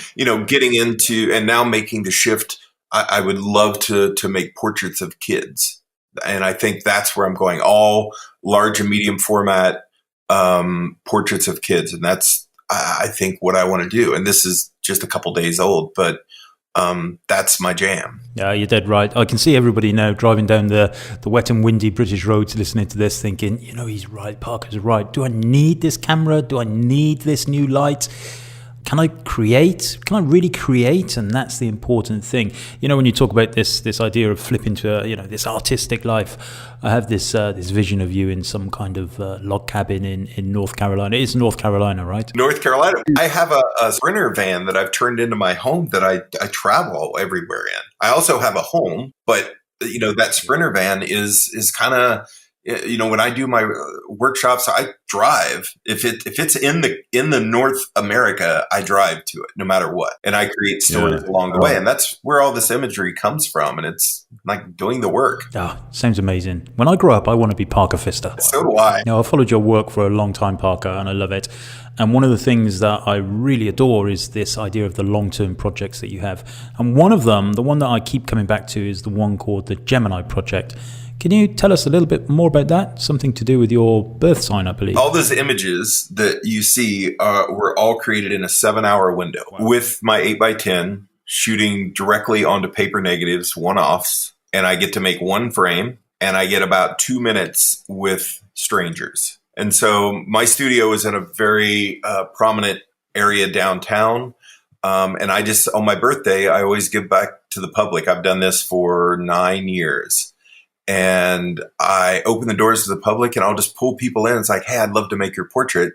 getting into, and now making the shift, I would love to make portraits of kids. And I think that's where I'm going, all large and medium format portraits of kids. And that's, I think, what I want to do. And this is just a couple days old, but that's my jam. Yeah, you're dead right. I can see everybody now driving down the wet and windy British roads listening to this thinking, he's right, Parker's right. Do I need this camera? Do I need this new light? can I create? Can I really create? And that's the important thing. You know, when you talk about this idea of flipping to this artistic life, I have this vision of you in some kind of log cabin in North Carolina. It's North Carolina, right? North Carolina. I have a Sprinter van that I've turned into my home that I travel everywhere in. I also have a home, but that Sprinter van is kind of, when I do my workshops, I drive. If it's in the North America, I drive to it no matter what, and I create stories along the way, and that's where all this imagery comes from, and it's like doing the work. Sounds amazing. When I grow up, I want to be Parker Pfister. So do I. Now, I followed your work for a long time, Parker, and I love it. And one of the things that I really adore is this idea of the long-term projects that you have. And one of them, the one that I keep coming back to, is the one called the Gemini Project. Can you tell us a little bit more about that? Something to do with your birth sign, I believe. All those images that you see were all created in a 7-hour window with my 8x10 shooting directly onto paper negatives, one-offs, and I get to make one frame, and I get about 2 minutes with strangers. And so my studio is in a very prominent area downtown. And I just, on my birthday, I always give back to the public. I've done this for 9 years. And I open the doors to the public and I'll just pull people in. It's like, hey, I'd love to make your portrait.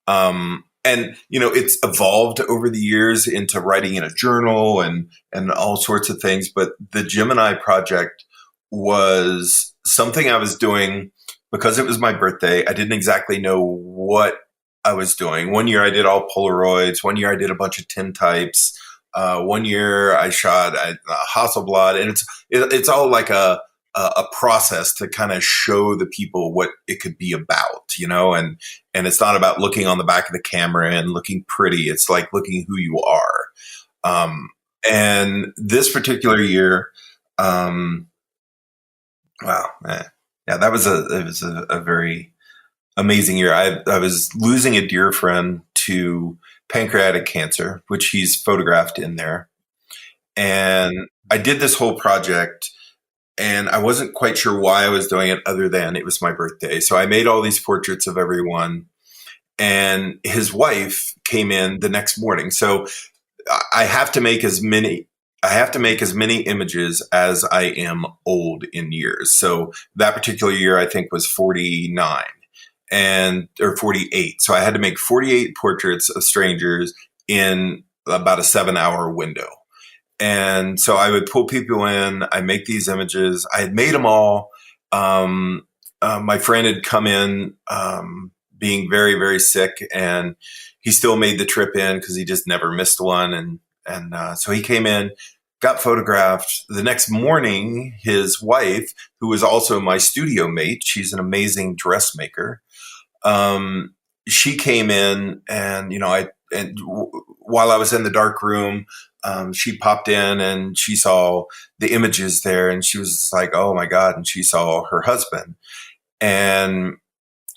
And, it's evolved over the years into writing in a journal and all sorts of things. But the Gemini Project was something I was doing because it was my birthday. I didn't exactly know what I was doing. One year I did all Polaroids. One year I did a bunch of tintypes. 1 year I shot Hasselblad. And it's all like a process to kind of show the people what it could be about, and it's not about looking on the back of the camera and looking pretty. It's like looking who you are. And this particular year, that was a very amazing year. I was losing a dear friend to pancreatic cancer, which he's photographed in there. And I did this whole project and I wasn't quite sure why I was doing it other than it was my birthday. So I made all these portraits of everyone, and his wife came in the next morning. So I have to make as many images as I am old in years. So that particular year, I think, was 49 or 48. So I had to make 48 portraits of strangers in about a 7-hour window. And so I would pull people in. I make these images. I had made them all. My friend had come in being very, very sick, and he still made the trip in because he just never missed one. And so he came in, got photographed. The next morning, his wife, who was also my studio mate, she's an amazing dressmaker. She came in, and while I was in the dark room, she popped in and she saw the images there, and she was like, oh my God. And she saw her husband. And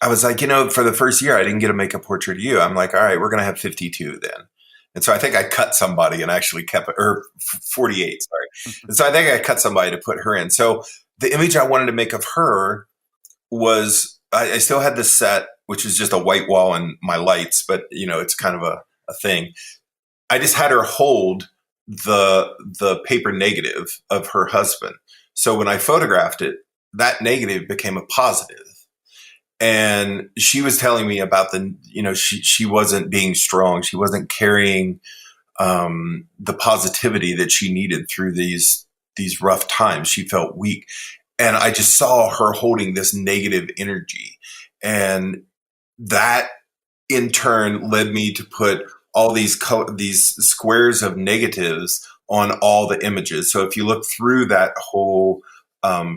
I was like, for the first year, I didn't get to make a portrait of you. I'm like, all right, we're going to have 52 then. And so I think I cut somebody and actually kept, or 48, sorry. And so I think I cut somebody to put her in. So the image I wanted to make of her was, I still had this set, which is just a white wall and my lights, but it's kind of a thing. I just had her hold the paper negative of her husband. So when I photographed it, that negative became a positive. And she was telling me about she wasn't being strong. She wasn't carrying the positivity that she needed through these rough times. She felt weak. And I just saw her holding this negative energy. And that in turn led me to put all these squares of negatives on all the images. So if you look through that whole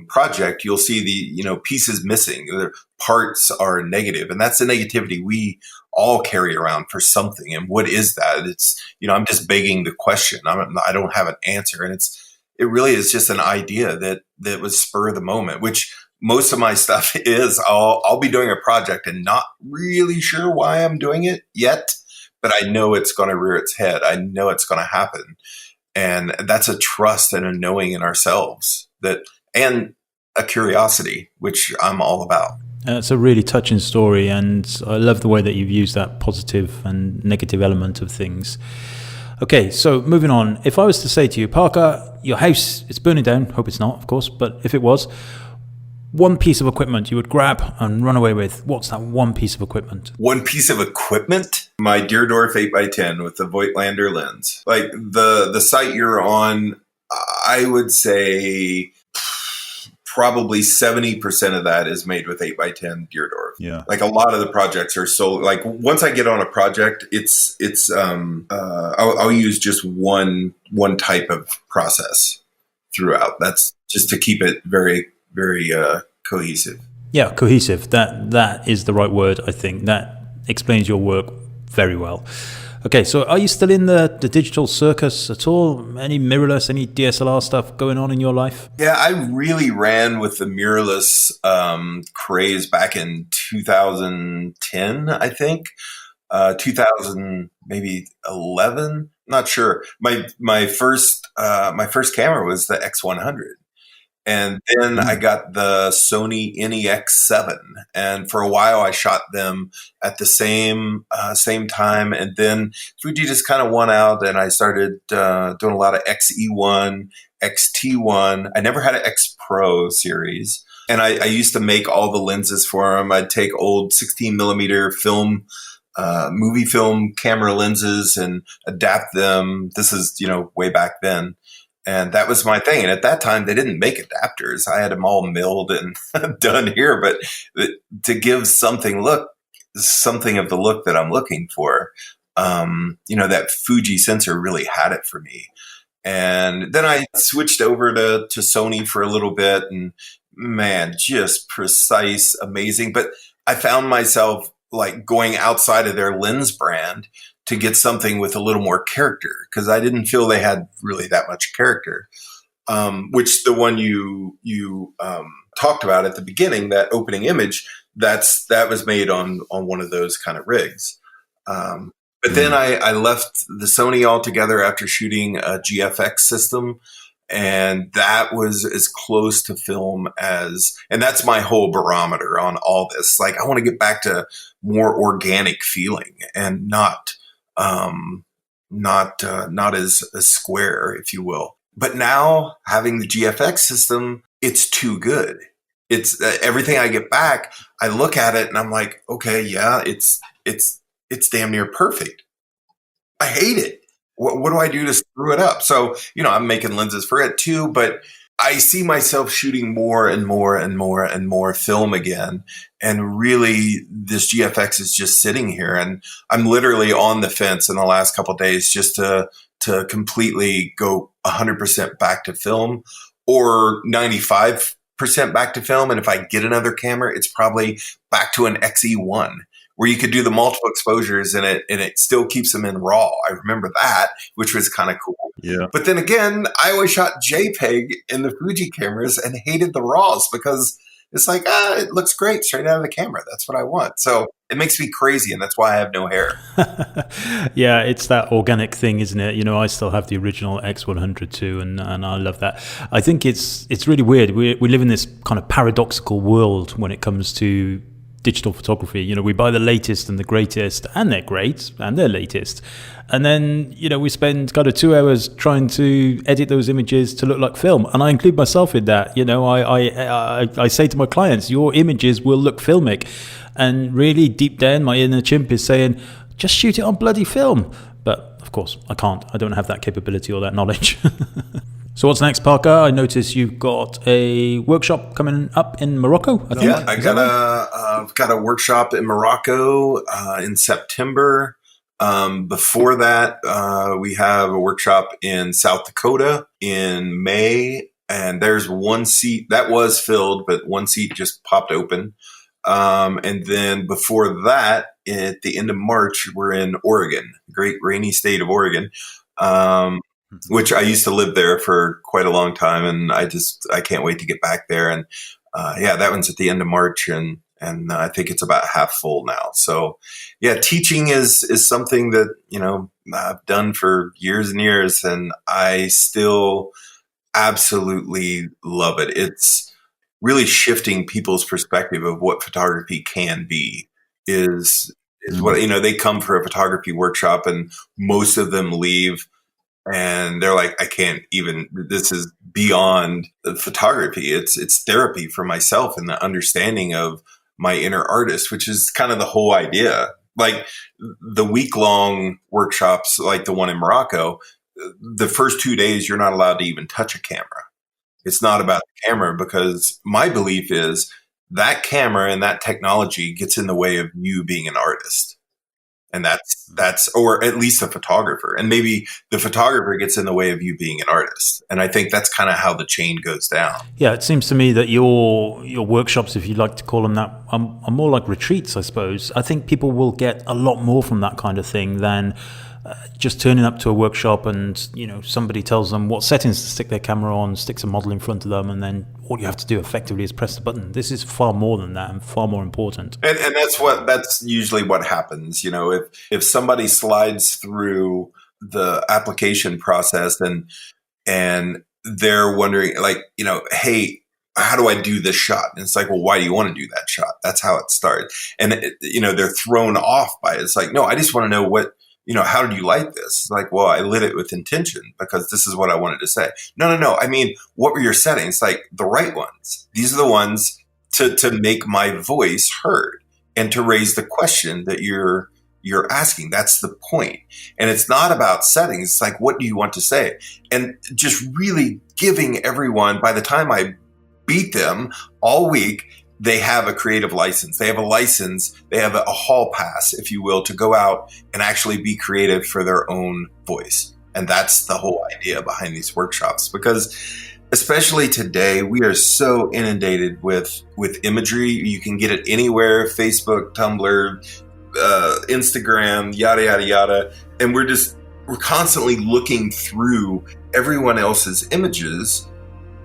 project, you'll see the pieces missing. The parts are negative, and that's the negativity we all carry around for something. And what is that? It's I'm just begging the question. I don't have an answer, and it really is just an idea that was spur of the moment, which most of my stuff is. I'll be doing a project and not really sure why I'm doing it yet, but I know it's going to rear its head. I know it's going to happen. And that's a trust and a knowing in ourselves and a curiosity, which I'm all about. It's a really touching story, and I love the way that you've used that positive and negative element of things. Okay, so moving on. If I was to say to you, Parker, your house is burning down, hope it's not, of course, but if it was, one piece of equipment you would grab and run away with, what's that one piece of equipment? One piece of equipment? My Deerdorf 8x10 with the Voigtlander lens. Like the site you're on, I would say probably 70% of that is made with 8x10 Deerdorf. Yeah. Like a lot of the projects are so, like once I get on a project, I'll use just one type of process throughout. That's just to keep it very, very cohesive. Yeah, cohesive. That is the right word, I think. That explains your work very well. Okay, so are you still in the digital circus at all? Any mirrorless, any DSLR stuff going on in your life? Yeah, I really ran with the mirrorless craze back in 2010, I think. 2000, maybe 11. Not sure. My first camera was the X100. And then I got the Sony NEX7, and for a while I shot them at the same time. And then Fuji just kind of won out, and I started doing a lot of XE1, XT1. I never had an X Pro series, and I used to make all the lenses for them. I'd take old 16 millimeter film, movie film camera lenses and adapt them. This is way back then. And that was my thing. And at that time, they didn't make adapters. I had them all milled and done here. But to give something of the look that I'm looking for, that Fuji sensor really had it for me. And then I switched over to Sony for a little bit. And man, just precise, amazing. But I found myself like going outside of their lens brand to get something with a little more character, because I didn't feel they had really that much character. Which the one you talked about at the beginning, that opening image, that was made on one of those kind of rigs. But then I left the Sony altogether after shooting a GFX system, and that was as close to film as, and that's my whole barometer on all this. Like, I want to get back to more organic feeling and not as square, if you will. But now having the GFX system, it's too good. It's everything I get back, I look at it and I'm like, okay, yeah, it's damn near perfect. I hate it. What do I do to screw it up? So, I'm making lenses for it too, but I see myself shooting more and more and more and more film again. And really, this GFX is just sitting here. And I'm literally on the fence in the last couple of days just to completely go 100% back to film, or 95% back to film. And if I get another camera, it's probably back to an XE1, where you could do the multiple exposures and it still keeps them in RAW. I remember that, which was kind of cool. Yeah. But then again, I always shot JPEG in the Fuji cameras and hated the RAWs, because it's like, it looks great straight out of the camera. That's what I want. So it makes me crazy, and that's why I have no hair. Yeah, it's that organic thing, isn't it? I still have the original X100 too, and I love that. I think it's really weird. We live in this kind of paradoxical world when it comes to digital photography. We buy the latest and the greatest, and they're great and they're latest, and then we spend kind of 2 hours trying to edit those images to look like film, and I include myself in that. I say to my clients, your images will look filmic, and really deep down my inner chimp is saying, just shoot it on bloody film. But of course I can't. I don't have that capability or that knowledge. So what's next, Parker? I notice you've got a workshop coming up in Morocco, I think. Yeah, I've got a workshop in Morocco in September. Before that, we have a workshop in South Dakota in May, and there's one seat that was filled, but one seat just popped open. And then before that, at the end of March, we're in Oregon, great rainy state of Oregon. Which I used to live there for quite a long time, and I can't wait to get back there. And that one's at the end of March, and I think it's about half full now. So yeah, teaching is something that I've done for years and years, and I still absolutely love it. really shifting people's perspective of what photography can be is what, they come for a photography workshop and most of them leave and they're like, I can't even, this is beyond photography. It's therapy for myself and the understanding of my inner artist, which is kind of the whole idea. Like the week-long workshops, like the one in Morocco, the first 2 days, you're not allowed to even touch a camera. It's not about the camera because my belief is that camera and that technology gets in the way of you being an artist. And that's, or at least a photographer. And maybe the photographer gets in the way of you being an artist. And I think that's kind of how the chain goes down. Yeah, it seems to me that your workshops, if you'd like to call them that, are more like retreats, I suppose. I think people will get a lot more from that kind of thing than just turning up to a workshop and, somebody tells them what settings to stick their camera on, sticks a model in front of them, and then all you have to do effectively is press the button. This is far more than that and far more important. And that's usually what happens. If somebody slides through the application process and they're wondering like, hey, how do I do this shot? And it's like, well, why do you want to do that shot? That's how it starts. And, they're thrown off by it. It's like, no, I just want to know what, how did you light this? It's like, well, I lit it with intention because this is what I wanted to say. No. I mean, what were your settings? Like the right ones. These are the ones to make my voice heard and to raise the question that you're asking. That's the point. And it's not about settings. It's like, what do you want to say? And just really giving everyone, by the time I beat them all week, they have a creative license. They have a license. They have a hall pass, if you will, to go out and actually be creative for their own voice. And that's the whole idea behind these workshops, because especially today, we are so inundated with imagery. You can get it anywhere, Facebook, Tumblr, Instagram, yada, yada, yada. And we're constantly looking through everyone else's images,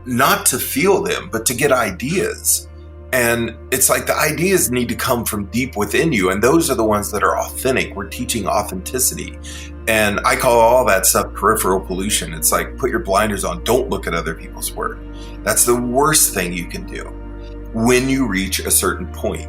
not to feel them, but to get ideas. And it's like the ideas need to come from deep within you. And those are the ones that are authentic. We're teaching authenticity. And I call all that stuff peripheral pollution. It's like, put your blinders on. Don't look at other people's work. That's the worst thing you can do when you reach a certain point.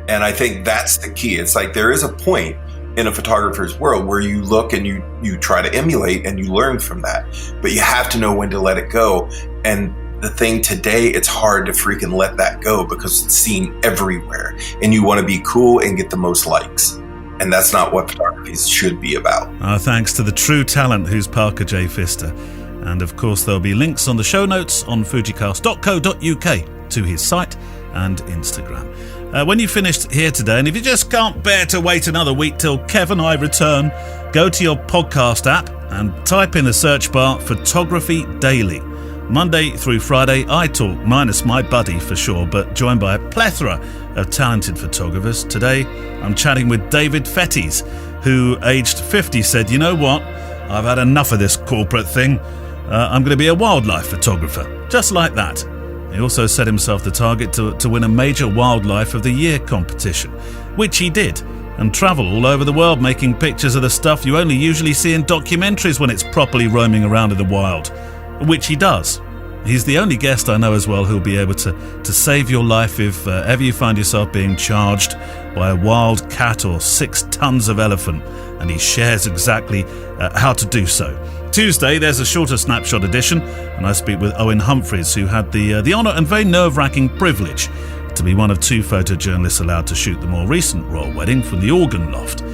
And I think that's the key. It's like there is a point in a photographer's world where you look and you try to emulate and you learn from that. But you have to know when to let it go. And the thing today, it's hard to freaking let that go because it's seen everywhere and you want to be cool and get the most likes. And that's not what photography should be about. Our thanks to the true talent who's Parker J. Pfister. And of course, there'll be links on the show notes on FujiCast.co.uk to his site and Instagram. When you finished here today, and if you just can't bear to wait another week till Kev and I return, go to your podcast app and type in the search bar Photography Daily. Monday through Friday, I talk, minus my buddy for sure, but joined by a plethora of talented photographers. Today, I'm chatting with David Fetties, who, aged 50, said, you know what, I've had enough of this corporate thing. I'm going to be a wildlife photographer. Just like that. He also set himself the target to win a major Wildlife of the Year competition, which he did, and travel all over the world making pictures of the stuff you only usually see in documentaries when it's properly roaming around in the wild. Which he does. He's the only guest I know as well who'll be able to save your life if ever you find yourself being charged by a wild cat or 6 tons of elephant, and he shares exactly how to do so. Tuesday, there's a shorter snapshot edition, and I speak with Owen Humphreys, who had the honour and very nerve-wracking privilege to be one of 2 photojournalists allowed to shoot the more recent royal wedding from the Organ Loft.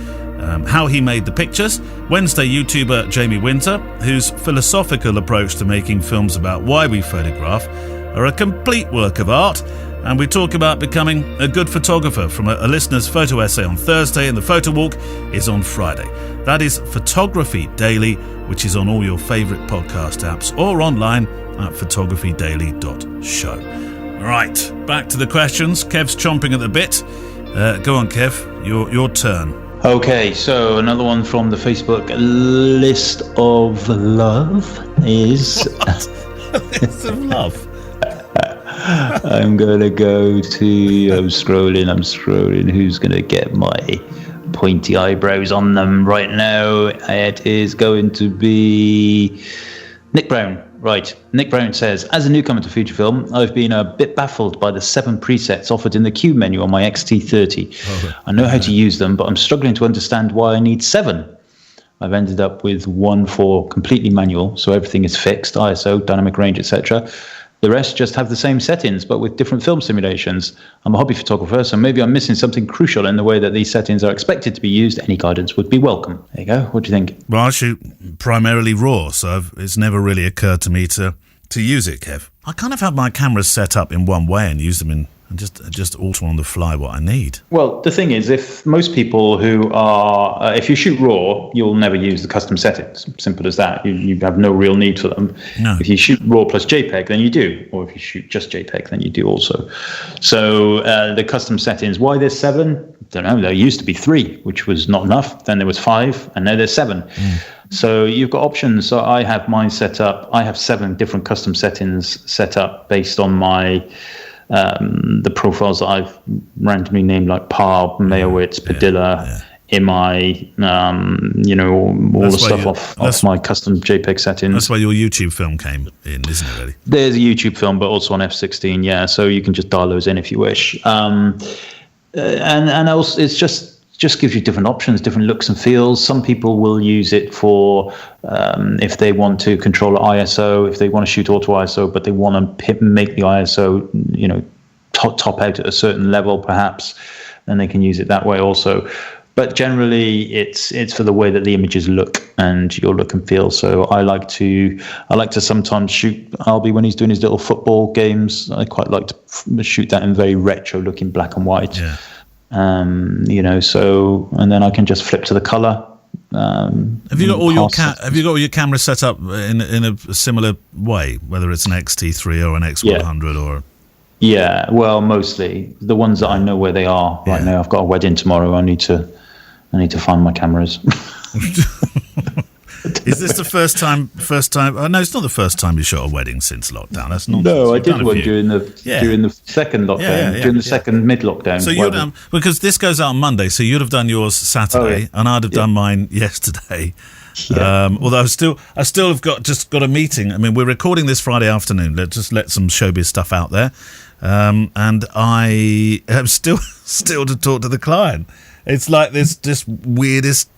How he made the pictures. Wednesday, YouTuber Jamie Winter, whose philosophical approach to making films about why we photograph are a complete work of art. And we talk about becoming a good photographer from a listener's photo essay on Thursday, and the photo walk is on Friday. That is Photography Daily, which is on all your favourite podcast apps or online at photographydaily.show. Right, back to the questions. Kev's chomping at the bit. Go on, Kev, your turn. Okay, so another one from the Facebook list of love is... List of love? I'm going to go to... I'm scrolling. Who's going to get my pointy eyebrows on them right now? It is going to be Nick Brown. Right. Nick Brown says, as a newcomer to Fujifilm, I've been a bit baffled by the 7 presets offered in the Q menu on my XT30. I know how to use them, but I'm struggling to understand why I need 7. I've ended up with 1 for completely manual, so everything is fixed, ISO, dynamic range, etc. The rest just have the same settings, but with different film simulations. I'm a hobby photographer, so maybe I'm missing something crucial in the way that these settings are expected to be used. Any guidance would be welcome. There you go. What do you think? Well, I shoot primarily RAW, so it's never really occurred to me to use it, Kev. I kind of have my cameras set up in one way and use them and just alter on the fly what I need. Well, the thing is, if most people who are, if you shoot RAW, you'll never use the custom settings. Simple as that. You have no real need for them. No. If you shoot RAW plus JPEG, then you do. Or if you shoot just JPEG, then you do also. So the custom settings, why there's 7? I don't know. There used to be 3, which was not enough. Then there was 5, and now there's 7. So you've got options. So I have mine set up. I have 7 different custom settings set up based on my the profiles that I've randomly named, like Par, Meyerowitz, Padilla, IMI, all the stuff off my custom JPEG settings. That's why your YouTube film came in, isn't it, really? There's a YouTube film, but also on F16, yeah. So you can just dial those in if you wish. And also, it's just gives you different options, different looks and feels. Some people will use it for if they want to control ISO, if they want to shoot auto ISO, but they want to make the ISO, top out at a certain level, perhaps, then they can use it that way also. But generally, it's for the way that the images look and your look and feel. So I like to sometimes shoot Albie when he's doing his little football games. I quite like to shoot that in very retro looking black and white. Yeah. So, and then I can just flip to the color. Have you got all your cameras set up in a similar way, whether it's an XT3 or an X100 or? Yeah, well, mostly the ones that I know where they are right now. I've got a wedding tomorrow. I need to find my cameras. Is this the first time? Oh, no, it's not the first time you shot a wedding since lockdown. That's not. No, I did one during the second lockdown, during the second mid-lockdown. So because this goes out on Monday, so you'd have done yours Saturday, and I'd have done mine yesterday. Yeah. Although I still have got a meeting. I mean, we're recording this Friday afternoon. Let's just let some showbiz stuff out there, and I am still to talk to the client. It's like this just weirdest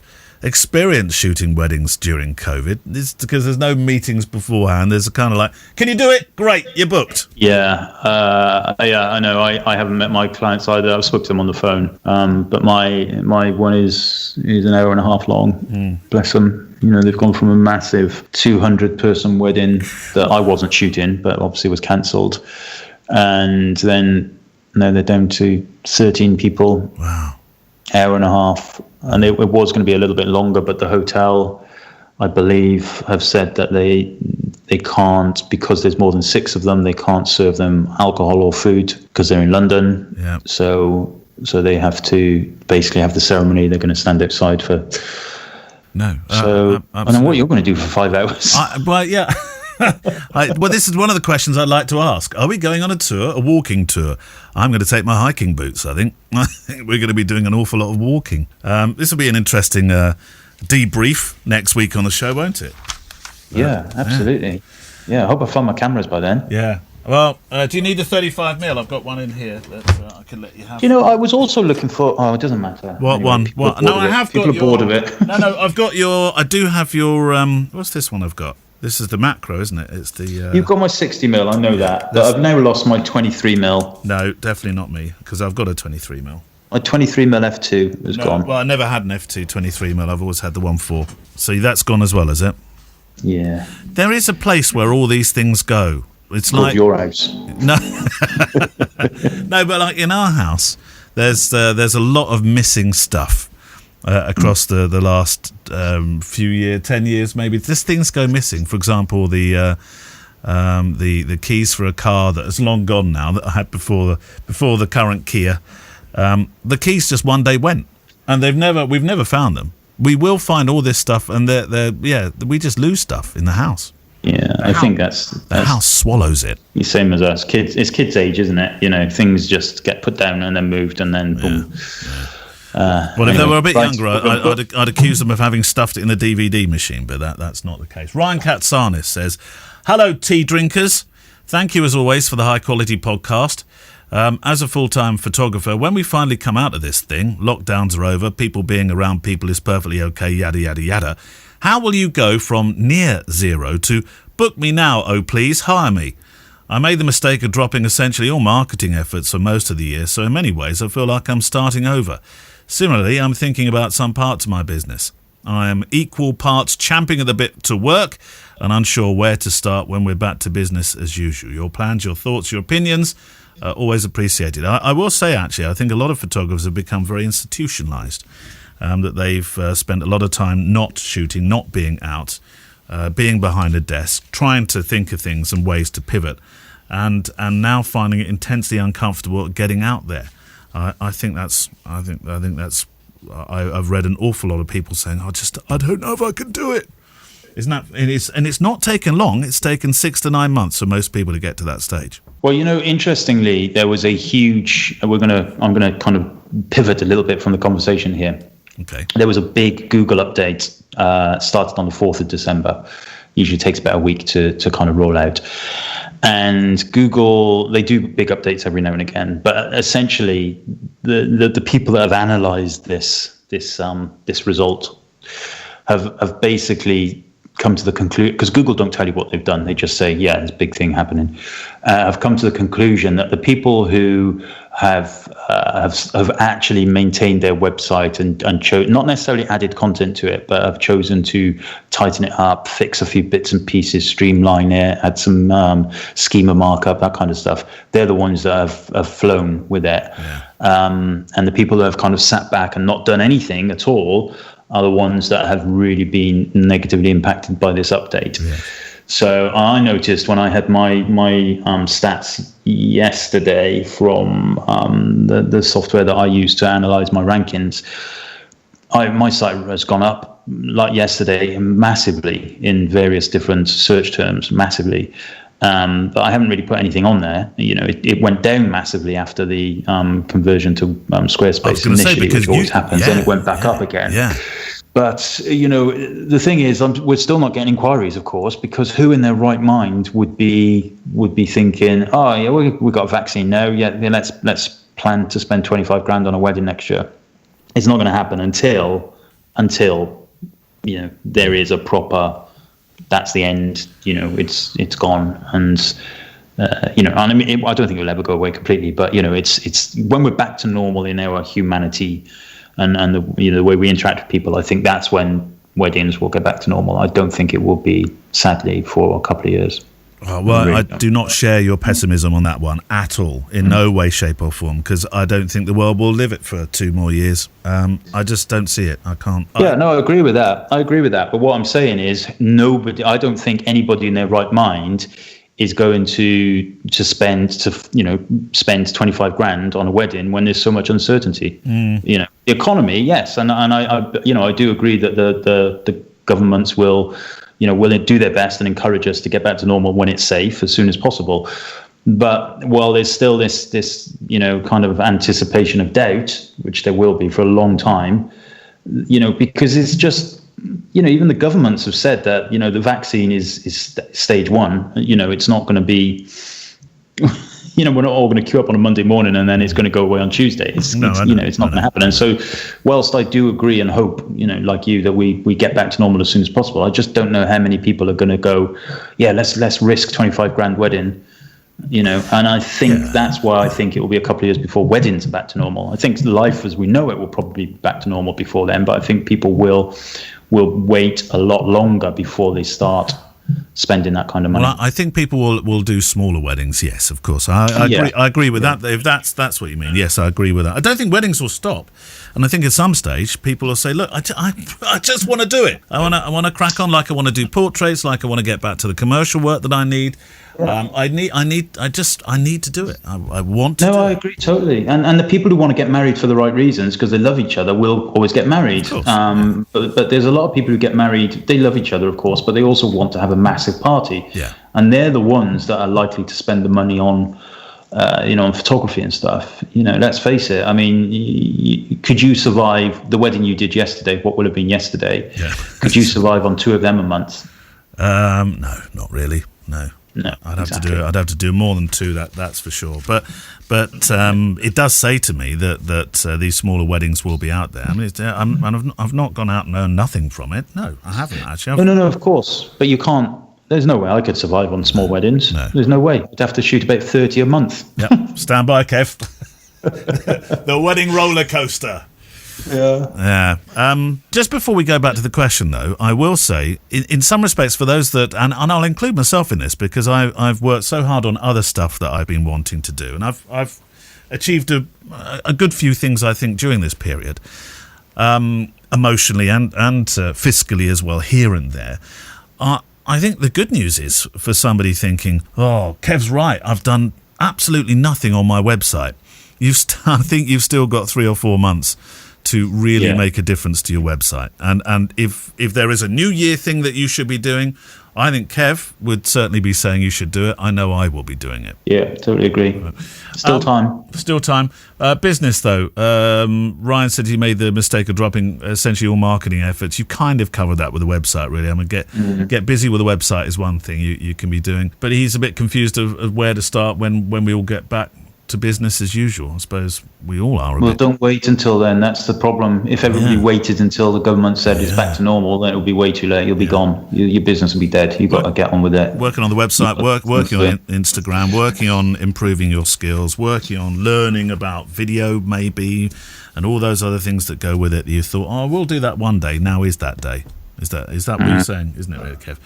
experience shooting weddings during COVID. It's because there's no meetings beforehand. There's a kind of like, can you do it? Great, you're booked. Yeah, I know. I haven't met my clients either. I've spoken to them on the phone. But my one is an hour and a half long. Bless them. They've gone from a massive 200-person wedding that I wasn't shooting, but obviously was cancelled, and then now they're down to 13 people. Wow. Hour and a half, and it was going to be a little bit longer, but the hotel, I believe, have said that they can't, because there's more than 6 of them, they can't serve them alcohol or food because they're in London. Yeah. So they have to basically have the ceremony. They're going to stand outside for. No. So I don't know what you're going to do for 5 hours. Yeah. Well, this is one of the questions I'd like to ask. Are we going on a walking tour? I'm going to take my hiking boots, I think. I think we're going to be doing an awful lot of walking. This will be an interesting debrief next week on the show, won't it? Yeah, absolutely. Yeah, I hope I find my cameras by then. Yeah. Well, do you need a 35mm? I've got one in here that I can let you have. I was also looking for. Oh, it doesn't matter. What one? What? No, I have got. People are bored of it. No, I've got your. I do have your. What's this one I've got? This is the macro, isn't it? It's the. You've got my 60mm. I know that. But I've now lost my 23mm. No, definitely not me, because I've got a 23mm. My 23mm f2 is gone. Well, I never had an f2 23mm. I've always had the 1.4. So that's gone as well, is it? Yeah. There is a place where all these things go. It's like your house. No, no, but like in our house, there's a lot of missing stuff across the last few years, 10 years maybe. Just things go missing. For example, the keys for a car that is long gone now that I had before the current Kia. The keys just one day went, and we've never found them. We will find all this stuff, and we just lose stuff in the house. Yeah, I think that's the house swallows it. The same as us. Kids, it's kids' age, isn't it? Things just get put down and then moved, and then boom. Yeah. Well, if they were a bit younger, I'd accuse them of having stuffed it in the DVD machine, but that's not the case. Ryan Katsanis says, Hello, tea drinkers. Thank you, as always, for the high-quality podcast. As a full-time photographer, when we finally come out of this thing, lockdowns are over, people being around people is perfectly okay, yada, yada, yada. How will you go from near zero to book me now, oh please, hire me? I made the mistake of dropping essentially all marketing efforts for most of the year, so in many ways I feel like I'm starting over. Similarly, I'm thinking about some parts of my business. I am equal parts champing at the bit to work and unsure where to start when we're back to business as usual. Your plans, your thoughts, your opinions are always appreciated. I will say, actually, I think a lot of photographers have become very institutionalised, that they've spent a lot of time not shooting, not being out, being behind a desk, trying to think of things and ways to pivot, and now finding it intensely uncomfortable getting out there. I've read an awful lot of people saying, I don't know if I can do it. Isn't that? And it's not taken long. It's taken 6 to 9 months for most people to get to that stage. Well, interestingly, there was a huge. I'm gonna kind of pivot a little bit from the conversation here. Okay. There was a big Google update started on the 4th of December. Usually takes about a week to kind of roll out. And Google, they do big updates every now and again. But essentially, the people that have analysed this result have basically come to the conclusion, because Google don't tell you what they've done. They just say, yeah, there's a big thing happening. I've come to the conclusion that the people who have actually maintained their website and not necessarily added content to it, but have chosen to tighten it up, fix a few bits and pieces, streamline it, add some schema markup, that kind of stuff. They're the ones that have flown with it. Yeah. And the people that have kind of sat back and not done anything at all are the ones that have really been negatively impacted by this update. Yeah. So I noticed when I had my stats yesterday from the software that I use to analyze my rankings, my site has gone up like yesterday massively in various different search terms, massively. But I haven't really put anything on there. It went down massively after the conversion to Squarespace initially, which always happens, and it went back up again. Yeah. But, the thing is, we're still not getting inquiries, of course, because who in their right mind would be thinking, oh, yeah, we got a vaccine now. Yeah, let's plan to spend 25 grand on a wedding next year. It's not going to happen until there is a proper, that's the end, it's gone. And, and I mean, I don't think it will ever go away completely, but, it's when we're back to normal in our humanity, and the way we interact with people, I think that's when weddings will get back to normal. I don't think it will be, sadly, for a couple of years. Oh, well, I do not share your pessimism on that one at all, in no way, shape or form, because I don't think the world will live it for 2 more years. I just don't see it. I can't. I agree with that. But what I'm saying is I don't think anybody in their right mind is going to spend 25 grand on a wedding when there's so much uncertainty. The economy, yes, and I do agree that the governments will do their best and encourage us to get back to normal when it's safe as soon as possible. But while there's still this kind of anticipation of doubt, which there will be for a long time, because it's just. Even the governments have said that, the vaccine is stage 1. It's not going to be, we're not all going to queue up on a Monday morning and then it's going to go away on Tuesday. It's not going to happen. And so whilst I do agree and hope, like you, that we get back to normal as soon as possible, I just don't know how many people are going to go, yeah, let's risk 25 grand wedding. And I think that's why I think it will be a couple of years before weddings are back to normal. I think life as we know it will probably be back to normal before then, but I think people will wait a lot longer before they start spending that kind of money. Well, I think people will do smaller weddings. Yes, of course. I agree with that. If that's what you mean, yes, I agree with that. I don't think weddings will stop, and I think at some stage people will say, "Look, I just want to do it. I want to crack on. Like I want to do portraits. Like I want to get back to the commercial work that I need. I need to do it. I want to. No, I agree totally. And the people who want to get married for the right reasons because they love each other will always get married. But there's a lot of people who get married. They love each other, of course, but they also want to have a massive party. Yeah. And they're the ones that are likely to spend the money on, on photography and stuff. Let's face it. I mean, could you survive the wedding you did yesterday? What would have been yesterday? Yeah. Could you survive on 2 of them a month? No, not really. No. I'd have exactly. to do. I'd have to do more than 2. That's for sure. But it does say to me that these smaller weddings will be out there. I mean, I've not gone out and earned nothing from it. No, I haven't actually. No, of course. But you can't. There's no way I could survive on small weddings. No. There's no way. I'd have to shoot about 30 a month. Yep. Stand by, Kev. The wedding roller coaster. Yeah. Just before we go back to the question, though, I will say, in some respects, for those that, and I'll include myself in this because I've worked so hard on other stuff that I've been wanting to do, and I've achieved a good few things, I think, during this period, emotionally and fiscally as well, here and there. I think the good news is for somebody thinking, "Oh, Kev's right. I've done absolutely nothing on my website." I think you've still got 3 or 4 months to really make a difference to your website. And if there is a New Year thing that you should be doing, I think Kev would certainly be saying you should do it. I know I will be doing it. Yeah, totally agree. Still time. Still time. Business, though. Ryan said he made the mistake of dropping essentially all marketing efforts. You kind of covered that with the website, really. I mean, get busy with the website is one thing you can be doing. But he's a bit confused of where to start when we all get back to business as usual. I suppose we all are. Well, don't wait until then. That's the problem. If everybody waited until the government said it's back to normal, then it'll be way too late. You'll be gone. Your business will be dead. You've got to get on with it. Working on the website, working on Instagram, working on improving your skills, working on learning about video maybe, and all those other things that go with it that you thought, oh, we'll do that one day. Now is that day. Is that what you're saying? Isn't it, really, Kev?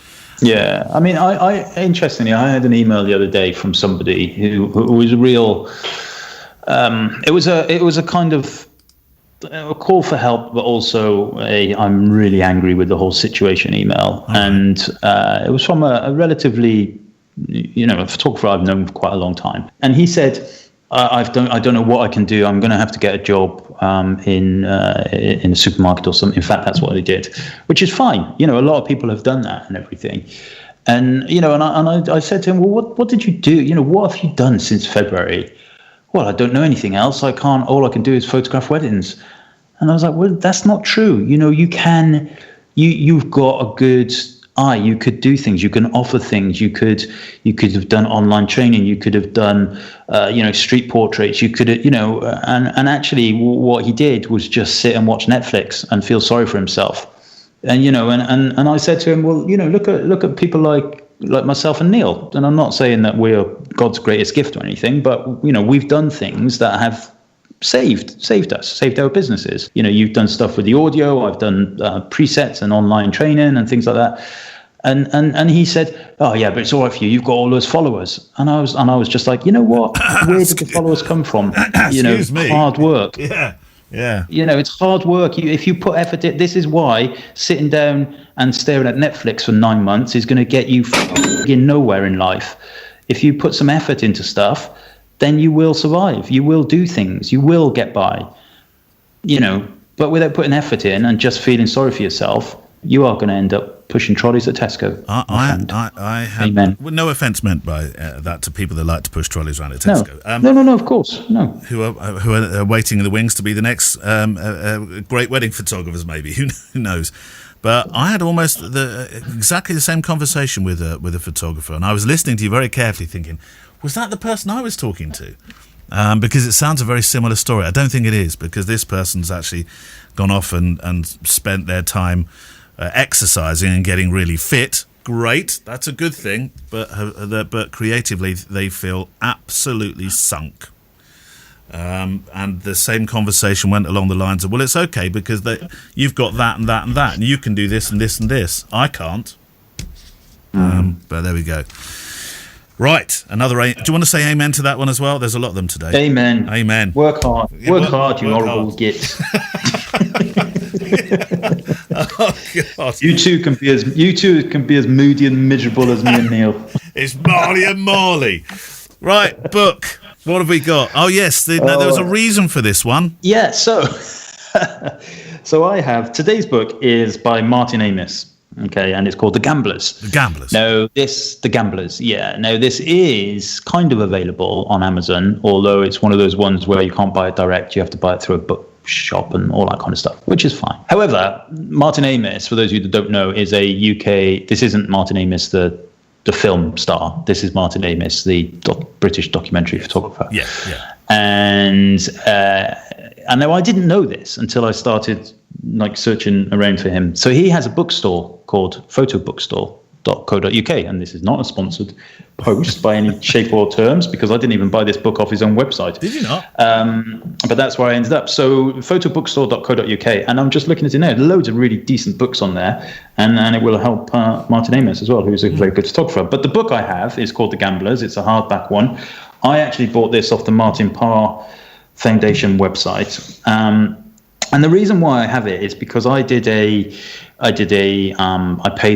Yeah, I mean, I interestingly, I had an email the other day from somebody who was a real. It was a kind of a call for help, but also I'm really angry with the whole situation email, and it was from a relatively, a photographer I've known for quite a long time, and he said, I don't know what I can do. I'm going to have to get a job in a supermarket or something. In fact, that's what I did, which is fine. A lot of people have done that and everything. And I said to him, well, what did you do? What have you done since February? Well, I don't know anything else. I can't. All I can do is photograph weddings. And I was like, well, that's not true. You can. You've got a good eye. You could do things. You can offer things. You could have done online training. You could have done, street portraits. You could have, and actually what he did was just sit and watch Netflix and feel sorry for himself. And, and I said to him, well, look at people like myself and Neil. And I'm not saying that we're God's greatest gift or anything, but, we've done things that have saved us, saved our businesses. You've done stuff with the audio. I've done presets and online training and things like that. And he said, oh yeah, but it's all right for you. You've got all those followers. And I was just like, you know what? Where did the followers come from? Excuse me. Hard work. Yeah. It's hard work. If you put effort in, this is why sitting down and staring at Netflix for 9 months is going to get you nowhere in life. If you put some effort into stuff, then you will survive. You will do things. You will get by. But without putting effort in and just feeling sorry for yourself, you are going to end up pushing trolleys at Tesco. I have. Amen. No offence meant by that to people that like to push trolleys around at Tesco. No, of course, no. Who are waiting in the wings to be the next great wedding photographers, maybe. Who knows? But I had almost exactly the same conversation with a photographer, and I was listening to you very carefully, thinking, was that the person I was talking to? Because it sounds a very similar story. I don't think it is, because this person's actually gone off and spent their time exercising and getting really fit. Great, that's a good thing. But creatively, they feel absolutely sunk. And the same conversation went along the lines of, well, it's okay because you've got that and that and that, and you can do this and this and this. I can't. But there we go. Right, another. Do you want to say amen to that one as well? There's a lot of them today. Amen. Work hard. Work hard, you horrible git. Oh God! You two can be as moody and miserable as me and Neil. It's Marley and Marley. Right, book. What have we got? Oh yes, there was a reason for this one. Yeah. So I have today's book is by Martin Amis. Okay, and it's called The Gamblers. The Gamblers. The Gamblers. Yeah. Now this is kind of available on Amazon, although it's one of those ones where you can't buy it direct. You have to buy it through a book shop and all that kind of stuff, which is fine. However, Martin Amis, for those of you that don't know, is a UK. This isn't Martin Amis, the the film star. This is Martin Amis, the British documentary photographer. Yeah, yeah. And now I didn't know this until I started like searching around for him. So he has a bookstore called photobookstore.co.uk, and this is not a sponsored post by any shape or terms, because I didn't even buy this book off his own website. Did you not? But that's where I ended up. So photobookstore.co.uk, and I'm just looking at it now. Loads of really decent books on there, and it will help Martin Amis as well, who's a very good photographer. But the book I have is called The Gamblers. It's a hardback one. I actually bought this off the Martin Parr Foundation website. And the reason why I have it is because I paid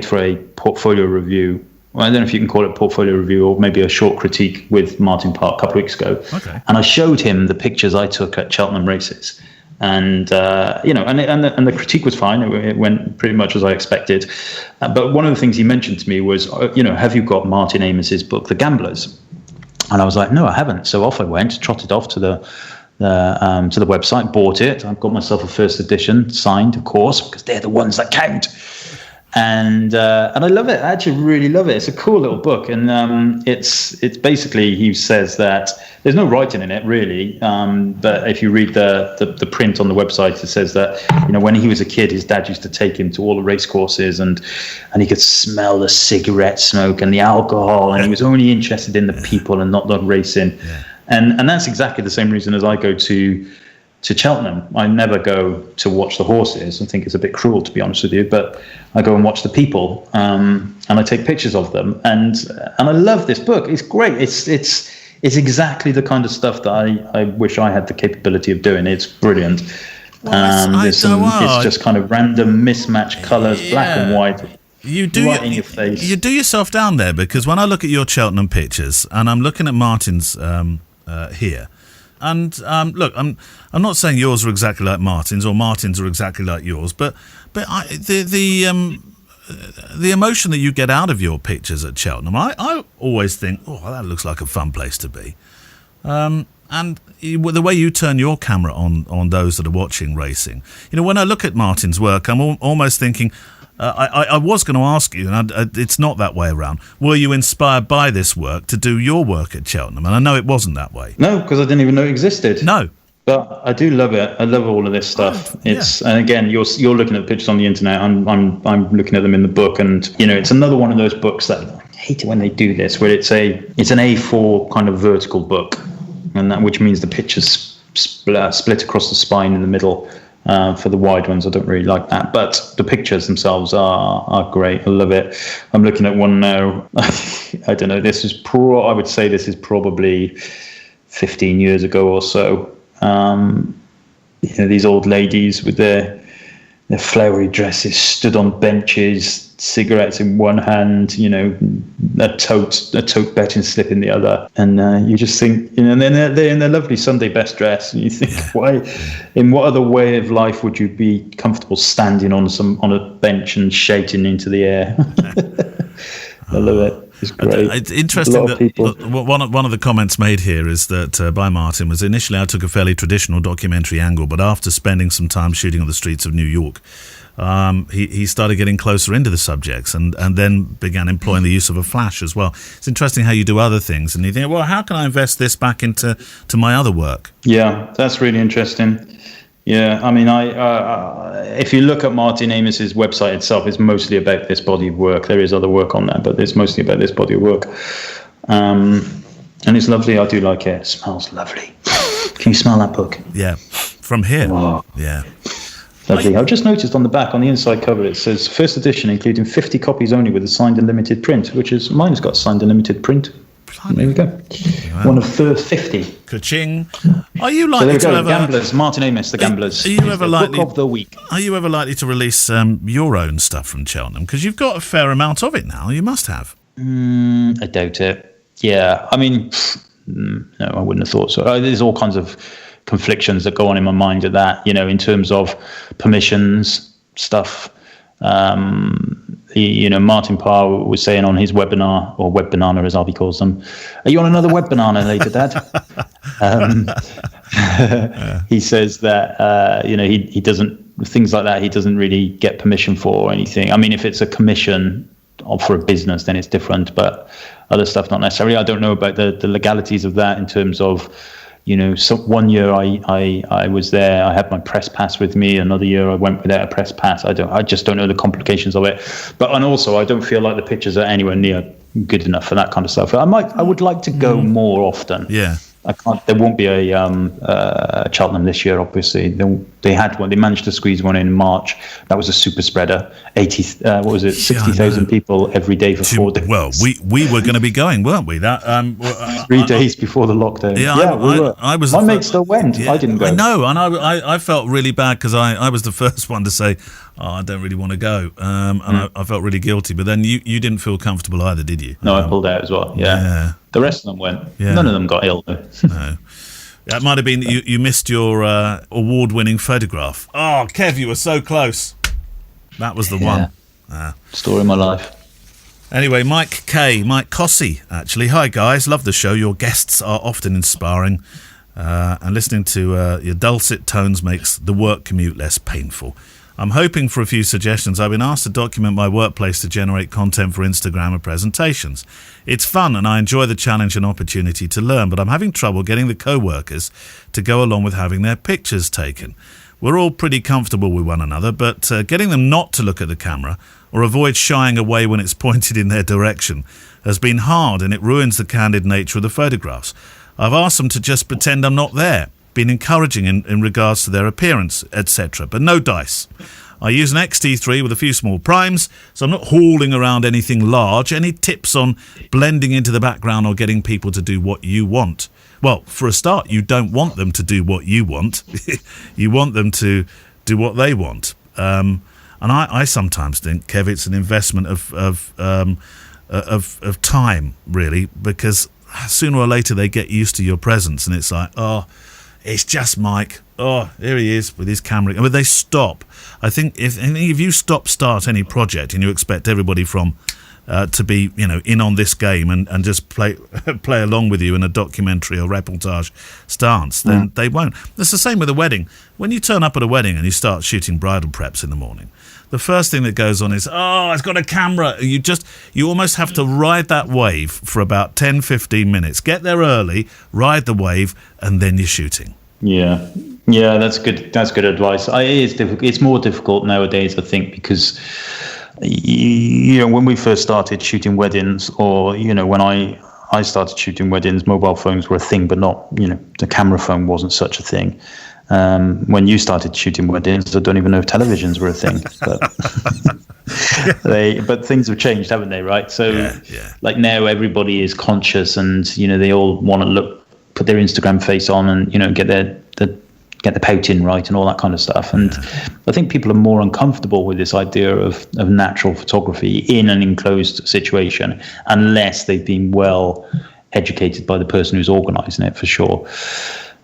for a portfolio review. Well, I don't know if you can call it a portfolio review or maybe a short critique with Martin Parr a couple of weeks ago. Okay. And I showed him the pictures I took at Cheltenham races. And, and the critique was fine. It went pretty much as I expected. But one of the things he mentioned to me was, have you got Martin Amis's book, The Gamblers? And I was like, no, I haven't. So off I went, trotted off to the website, bought it. I've got myself a first edition signed, of course, because they're the ones that count. And I love it. I actually really love it. It's a cool little book, and it's basically, he says that there's no writing in it really, but if you read the print on the website, it says that when he was a kid, his dad used to take him to all the race courses, and he could smell the cigarette smoke and the alcohol, and he was only interested in the people and not the racing. Yeah. And that's exactly the same reason as I go to Cheltenham. I never go to watch the horses. I think it's a bit cruel, to be honest with you, but I go and watch the people, and I take pictures of them. And I love this book. It's great. It's exactly the kind of stuff that I wish I had the capability of doing. It's brilliant. It's just kind of random mismatched colours, black and white. You do right in your face. You do yourself down there, because when I look at your Cheltenham pictures, and I'm looking at Martin's here. And look, I'm not saying yours are exactly like Martin's or Martin's are exactly like yours, but the emotion that you get out of your pictures at Cheltenham, I always think, oh, that looks like a fun place to be. And the way you turn your camera on those that are watching racing, when I look at Martin's work, I'm almost thinking, I was going to ask you, and it's not that way around. Were you inspired by this work to do your work at Cheltenham? And I know it wasn't that way. No, because I didn't even know it existed. No, but I do love it. I love all of this stuff. And again, you're looking at pictures on the internet. I'm looking at them in the book, and it's another one of those books that I hate it when they do this, where it's an A4 kind of vertical book, and that which means the pictures split across the spine in the middle. For the wide ones, I don't really like that, but the pictures themselves are great. I love it. I'm looking at one now. I don't know. I would say this is probably 15 years ago or so. These old ladies with their flowery dresses stood on benches, cigarettes in one hand, a tote betting slip in the other, and you just think, and then they're in their lovely Sunday best dress, and you think, why, in what other way of life would you be comfortable standing on a bench and shouting into the air? I love it. It's great. It's interesting that one of the comments made here is that by Martin was, initially I took a fairly traditional documentary angle, but after spending some time shooting on the streets of New York, he started getting closer into the subjects and then began employing the use of a flash as well. It's interesting how you do other things, and you think, well, how can I invest this back into my other work? Yeah, that's really interesting. Yeah, I mean, if you look at Martin Amis's website itself, it's mostly about this body of work. There is other work on there, but it's mostly about this body of work. And it's lovely. I do like it. It smells lovely. Can you smell that book? Yeah, from here. Oh. Yeah. Lovely. I've just noticed on the back, on the inside cover, it says first edition, including 50 copies only with a signed and limited print, which is, mine has got signed and limited print. There we go. Wow. One of 50. Ka-ching. Are you likely to ever... Gamblers, Martin Amis, The Gamblers. Are you ever likely... Book of the week. Are you ever likely to release your own stuff from Cheltenham? Because you've got a fair amount of it now. You must have. I doubt it. Yeah. I mean, no, I wouldn't have thought so. There's all kinds of conflictions that go on in my mind at that, in terms of permissions, stuff. Martin Parr was saying on his webinar, or Web Banana as Albie calls them, are you on another Web Banana later, Dad? He says that, he doesn't, things like that, he doesn't really get permission for or anything. I mean, if it's a commission for a business, then it's different. But other stuff, not necessarily. I don't know about the legalities of that in terms of, so one year I was there, I had my press pass with me. Another year I went without a press pass. I just don't know the complications of it. And also I don't feel like the pictures are anywhere near good enough for that kind of stuff. I would like to go more often. Yeah. I can't. There won't be a Cheltenham this year. Obviously, they had one. They managed to squeeze one in March. That was a super spreader. 60,000 people every day for 4 days. Well, we were going to be going, weren't we? That 3 days before the lockdown. Yeah, we were. I was. My mate still went. Yeah, I didn't go. I know, and I felt really bad because I was the first one to say, I don't really want to go, and I felt really guilty. But then you didn't feel comfortable either, did you? No, I pulled out as well. Yeah. The rest of them went. Yeah. None of them got ill, though. No. It might have been you missed your award-winning photograph. Oh, Kev, you were so close. That was the one. Story of my life. Anyway, Mike Cossey, actually. Hi, guys. Love the show. Your guests are often inspiring. And listening to your dulcet tones makes the work commute less painful. I'm hoping for a few suggestions. I've been asked to document my workplace to generate content for Instagram and presentations. It's fun and I enjoy the challenge and opportunity to learn, but I'm having trouble getting the co-workers to go along with having their pictures taken. We're all pretty comfortable with one another, but getting them not to look at the camera or avoid shying away when it's pointed in their direction has been hard, and it ruins the candid nature of the photographs. I've asked them to just pretend I'm not there. Been encouraging in regards to their appearance, etc., but no dice. I use an XT3 with a few small primes, so I'm not hauling around anything large. Any tips on blending into the background or getting people to do what you want? Well, for a start, you don't want them to do what you want. You want them to do what they want. And I sometimes think, Kev, it's an investment of time, really, because sooner or later they get used to your presence, and it's like, oh, it's just Mike. Oh, here he is with his camera. But they stop. I think if you start any project and you expect everybody from to be in on this game and just play along with you in a documentary or reportage stance, then they won't. It's the same with a wedding. When you turn up at a wedding and you start shooting bridal preps in the morning, the first thing that goes on is, it's got a camera. You almost have to ride that wave for about 10-15 minutes. Get there early, ride the wave, and then you're shooting. Yeah, that's good. That's good advice. It's more difficult nowadays, I think, because when we first started shooting weddings, or when I started shooting weddings, mobile phones were a thing, but not the camera phone wasn't such a thing. When you started shooting weddings, I don't even know if televisions were a thing, but things have changed, haven't they? Right. So like now everybody is conscious, and they all want to put their Instagram face on, and get the pouting right and all that kind of stuff. And I think people are more uncomfortable with this idea of natural photography in an enclosed situation, unless they've been well educated by the person who's organising it, for sure.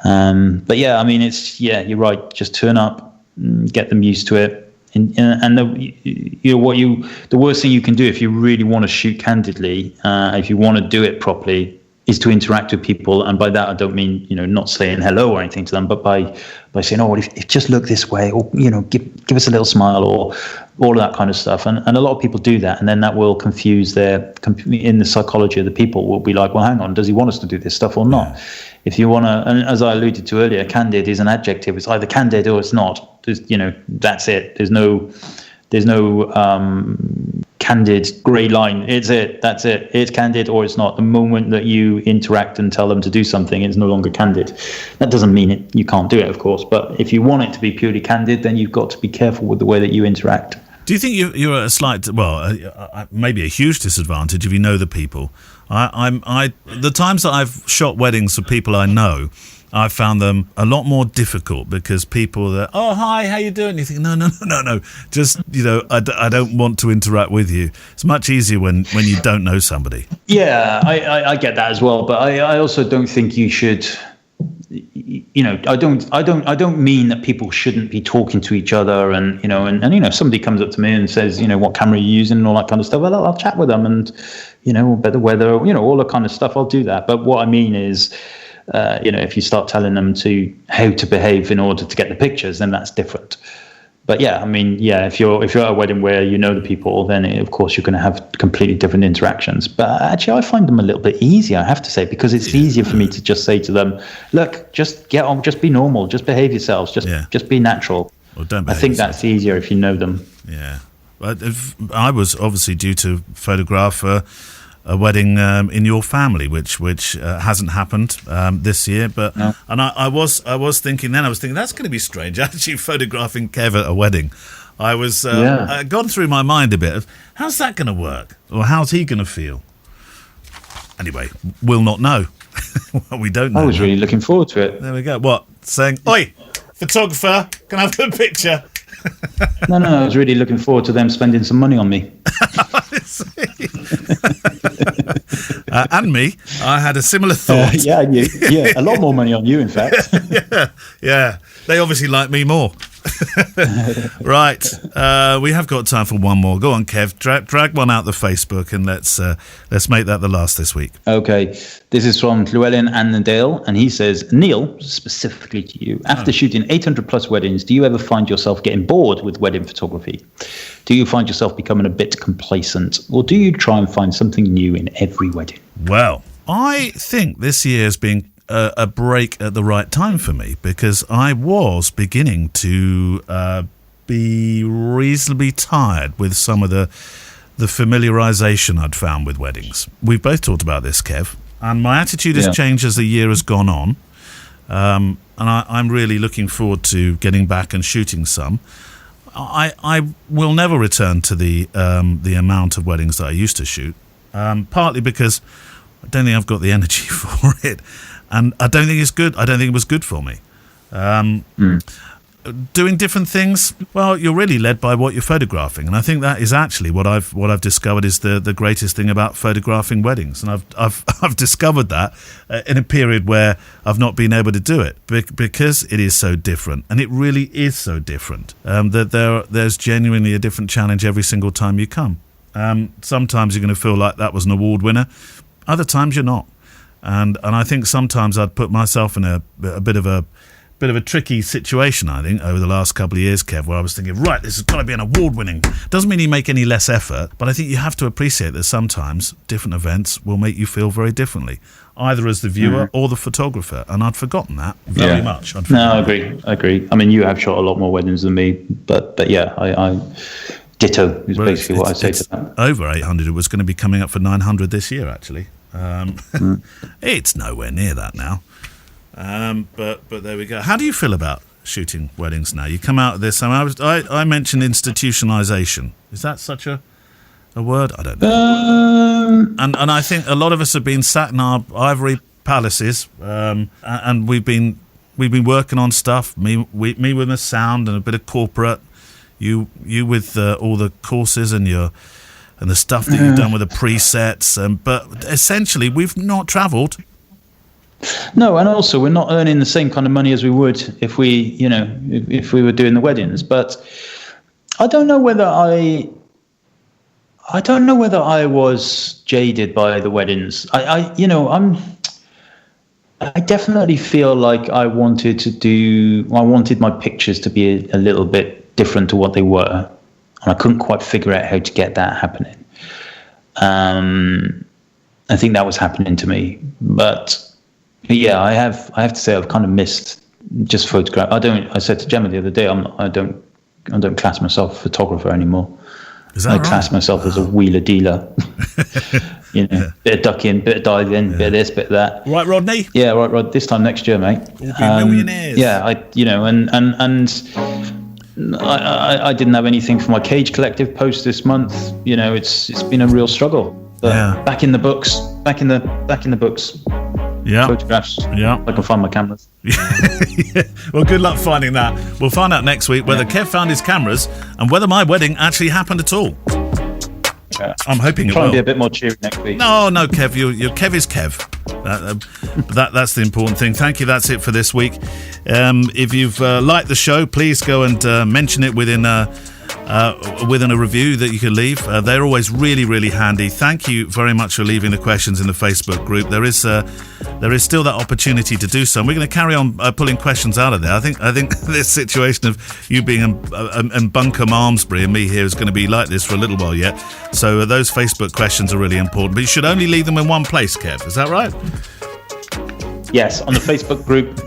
But you're right. Just turn up, get them used to it, and the worst thing you can do if you really want to shoot candidly, if you want to do it properly, is to interact with people. And by that I don't mean not saying hello or anything to them, but by saying, if just look this way, or give us a little smile, or all of that kind of stuff. And a lot of people do that, and then that will confuse in the psychology of the people. Will be like, well, hang on, does he want us to do this stuff or not? If you want to, and as I alluded to earlier, candid is an adjective. It's either candid or it's not. That's it. There's no candid grey line. It's it. That's it. It's candid or it's not. The moment that you interact and tell them to do something, it's no longer candid. That doesn't mean you can't do it, of course. But if you want it to be purely candid, then you've got to be careful with the way that you interact. Do you think you're at a slight, maybe a huge disadvantage if you know the people? The times that I've shot weddings for people I know, I found them a lot more difficult, because people that, hi, how you doing? You think, no, just, I don't want to interact with you. It's much easier when you don't know somebody. Yeah, I get that as well, but I also don't think you should. I don't mean that people shouldn't be talking to each other, and if somebody comes up to me and says, what camera are you using and all that kind of stuff, well, I'll chat with them, and about the weather, all that kind of stuff, I'll do that. But what I mean is, if you start telling them how to behave in order to get the pictures, then that's different. But yeah, I mean, yeah, if you're at a wedding where you know the people, then of course you're going to have completely different interactions. But actually, I find them a little bit easier, I have to say, because it's easier for me to just say to them, "Look, just get on, just be normal, just behave yourselves, just be natural." Or don't I think that's easier if you know them. Yeah, but I was obviously due to photograph a wedding in your family, which hasn't happened this year. But no. And I was thinking that's going to be strange. Actually, photographing Kev at a wedding, I was gone through my mind a bit of how's that going to work, or how's he going to feel. Anyway, we'll not know. Well, we don't know. I was really looking forward to it. There we go. What saying? Oi, photographer, can I have a picture? No, I was really looking forward to them spending some money on me. And me, I had a similar thought. A lot more money on you, in fact. yeah. They obviously like me more. Right, we have got time for one more. Go on, Kev. Drag one out the Facebook, and let's make that the last this week. Okay, this is from Llewellyn Annandale, and he says, Neil, specifically to you, after shooting 800 plus weddings, do you ever find yourself getting bored with wedding photography? Do you find yourself becoming a bit complacent, or do you try and find something new in every wedding? Well, I think this year has been a break at the right time for me, because I was beginning to be reasonably tired with some of the familiarization I'd found with weddings. We've both talked about this, Kev, and my attitude has changed as the year has gone on, and I'm really looking forward to getting back and shooting some. I will never return to the amount of weddings that I used to shoot, partly because I don't think I've got the energy for it. And I don't think it's good. I don't think it was good for me. Doing different things, well, you're really led by what you're photographing, and I think that is actually what I've discovered is the greatest thing about photographing weddings. And I've discovered that in a period where I've not been able to do it because it is so different, and it really is so different. That there's genuinely a different challenge every single time you come. Sometimes you're going to feel like that was an award winner. Other times you're not. And I think sometimes I'd put myself in a bit of a tricky situation, I think, over the last couple of years, Kev, where I was thinking, right, this has got to be an award-winning. Doesn't mean you make any less effort, but I think you have to appreciate that sometimes different events will make you feel very differently, either as the viewer or the photographer. And I'd forgotten that very much. No, I agree. I mean, you have shot a lot more weddings than me, but yeah, I ditto is basically what I say to that. Over 800. It was going to be coming up for 900 this year, actually. It's nowhere near that now, but there we go. How do you feel about shooting weddings now? You come out of this. I mentioned institutionalization. Is that such a word? I don't know. And I think a lot of us have been sat in our ivory palaces, and we've been working on stuff. Me with the sound and a bit of corporate. You with all the courses and the stuff that you've done with the presets, but essentially we've not travelled. No, and also we're not earning the same kind of money as we would if we were doing the weddings. But I don't know whether I was jaded by the weddings. I definitely feel like I wanted my pictures to be a little bit different to what they were. And I couldn't quite figure out how to get that happening. I think that was happening to me. But yeah, I have to say I've kind of missed just photograph. I said to Gemma the other day, I don't class myself a photographer anymore. Is that right? Class myself as a wheeler dealer. Bit of ducking, bit of diving, bit of this, bit of that. Right, Rodney? Yeah, right, Rod. This time next year, mate. We'll be millionaires. Yeah, I didn't have anything for my Cage Collective post this month. It's been a real struggle. But back in the books. Yeah. Photographs. Yeah. I can find my cameras. Well, good luck finding that. We'll find out next week whether Kev found his cameras and whether my wedding actually happened at all. Yeah. I'm hoping it will. Try and be a bit more cheery next week. No, Kev. Your Kev is Kev. That's the important thing. Thank you. That's it for this week. If you've liked the show, please go and mention it within with a review that you can leave. They're always really, really handy. Thank you very much for leaving the questions in the Facebook group. There is still that opportunity to do so. And we're going to carry on pulling questions out of there. I think this situation of you being in Bunker Malmesbury and me here is going to be like this for a little while yet. So those Facebook questions are really important. But you should only leave them in one place, Kev. Is that right? Yes, on the Facebook group,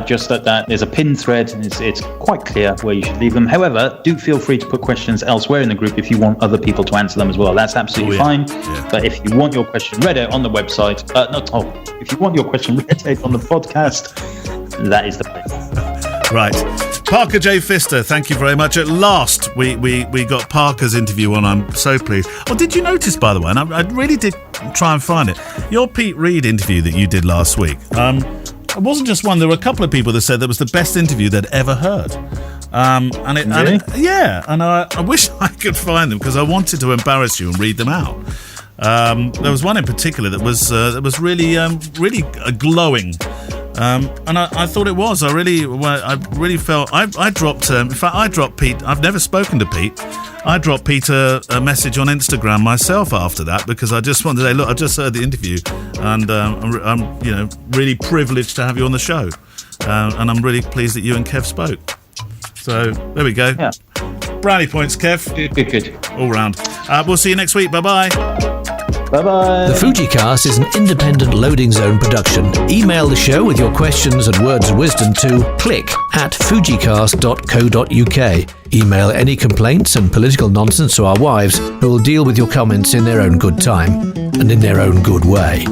just at that, there's a pinned thread, and it's quite clear where you should leave them. However, do feel free to put questions elsewhere in the group if you want other people to answer them as well. That's absolutely fine. Yeah. But if you want your question read out on the website, if you want your question read out on the podcast, that is the place. Right. Parker J. Pfister, thank you very much. At last, we got Parker's interview on. I'm so pleased. Oh, did you notice, by the way, and I really did try and find it, your Pete Reed interview that you did last week, it wasn't just one. There were a couple of people that said that was the best interview they'd ever heard. I wish I could find them because I wanted to embarrass you and read them out. There was one in particular that was really glowing. And I thought it was. I really felt. I dropped. In fact, I dropped Pete. I've never spoken to Pete. I dropped Pete a message on Instagram myself after that because I just wanted to say, look, I just heard the interview, and I'm really privileged to have you on the show, and I'm really pleased that you and Kev spoke. So there we go. Yeah. Brownie points, Kev. Good. All round. We'll see you next week. Bye bye. Bye-bye. The FujiCast is an independent loading zone production. Email the show with your questions and words of wisdom to click@fujicast.co.uk. Email any complaints and political nonsense to our wives, who will deal with your comments in their own good time and in their own good way.